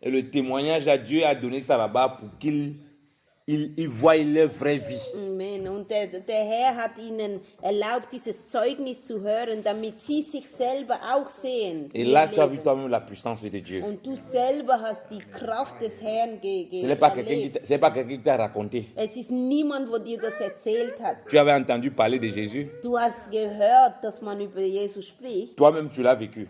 Et le témoignage à Dieu a donné ça là-bas pour qu'ils voient leur vraie vie. Amen. Und der Herr hat ihnen erlaubt, dieses Zeugnis zu hören, damit sie sich selber auch sehen. Et ihr là, tu as vu Leben. toi-même la puissance de Dieu. Und du selber hast die Kraft des Herrn Ce n'est pas erlebt. quelqu'un qui t'a raconté. Es ist niemand, wo dir das erzählt hat. Tu avais entendu parler de Jésus. Du hast gehört, dass man über Jesus spricht. Toi-même, tu l'as vécu.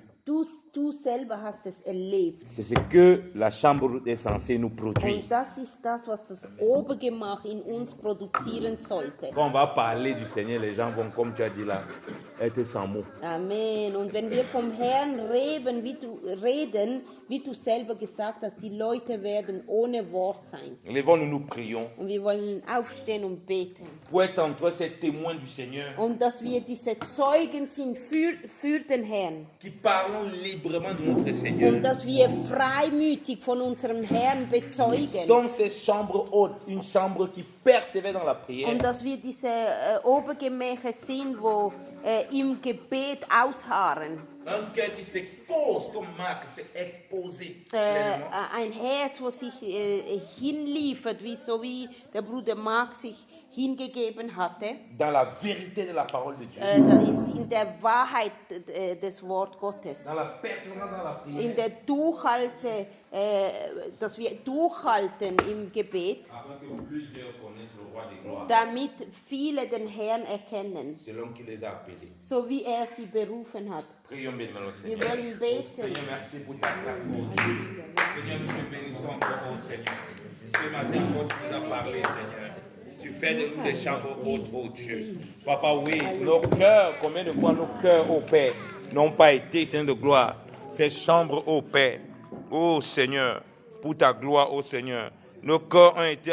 Du selber hast es erlebt. C'est ce que la chambre est censée nous produire. Und das ist das, was das Obergemach in uns produzieren sollte. Quand on va parler du Seigneur, les gens vont, comme tu as dit là, être sans mots. Amen. Und wenn wir vom Herrn reden, wie du selber gesagt hast, die Leute werden ohne Wort sein. Lèvons-nous, nous prions. Und wir wollen aufstehen und beten. Pour être entre ces témoins du Seigneur, Und dass wir diese Zeugen sind für den Herrn. qui parlons librement de notre Seigneur. Und dass wir freimütig von unserem Herrn bezeugen. Sont ces chambres hautes, une chambre qui persévère dans la prière. Und dass wir diese Obergemächer sind, wo im Gebet ausharren. Un cœur qui s'expose, comme Marc s'est exposé pleinement. Ein Herz, wo sich hinliefert, so wie der Bruder Mark sich hingegeben hatte, Dans la vérité de la parole de Dieu. In der Wahrheit des Wort Gottes, Dans la persévérance dans la prière. in der Durchhalte, dass wir durchhalten im Gebet, Afin que plusieurs connaissent le roi des gloires. damit viele den Herrn erkennen, Selon qu'il les a appelés. so wie er sie berufen hat. Prions bien le Wir Seigneur. wollen beten. Seigneur, merci pour ta grâce, oh Dieu. Seigneur, nous te bénissons encore, oh Seigneur. Ce matin, quand tu nous as parlé, Seigneur, tu fais de nous des chambres hautes, oh Dieu. Papa, oui, nos cœurs, combien de fois nos cœurs, oh Père, n'ont pas été, Seigneur de gloire, ces chambres, oh Père, oh Seigneur, pour ta gloire, oh Seigneur. Nos cœurs ont été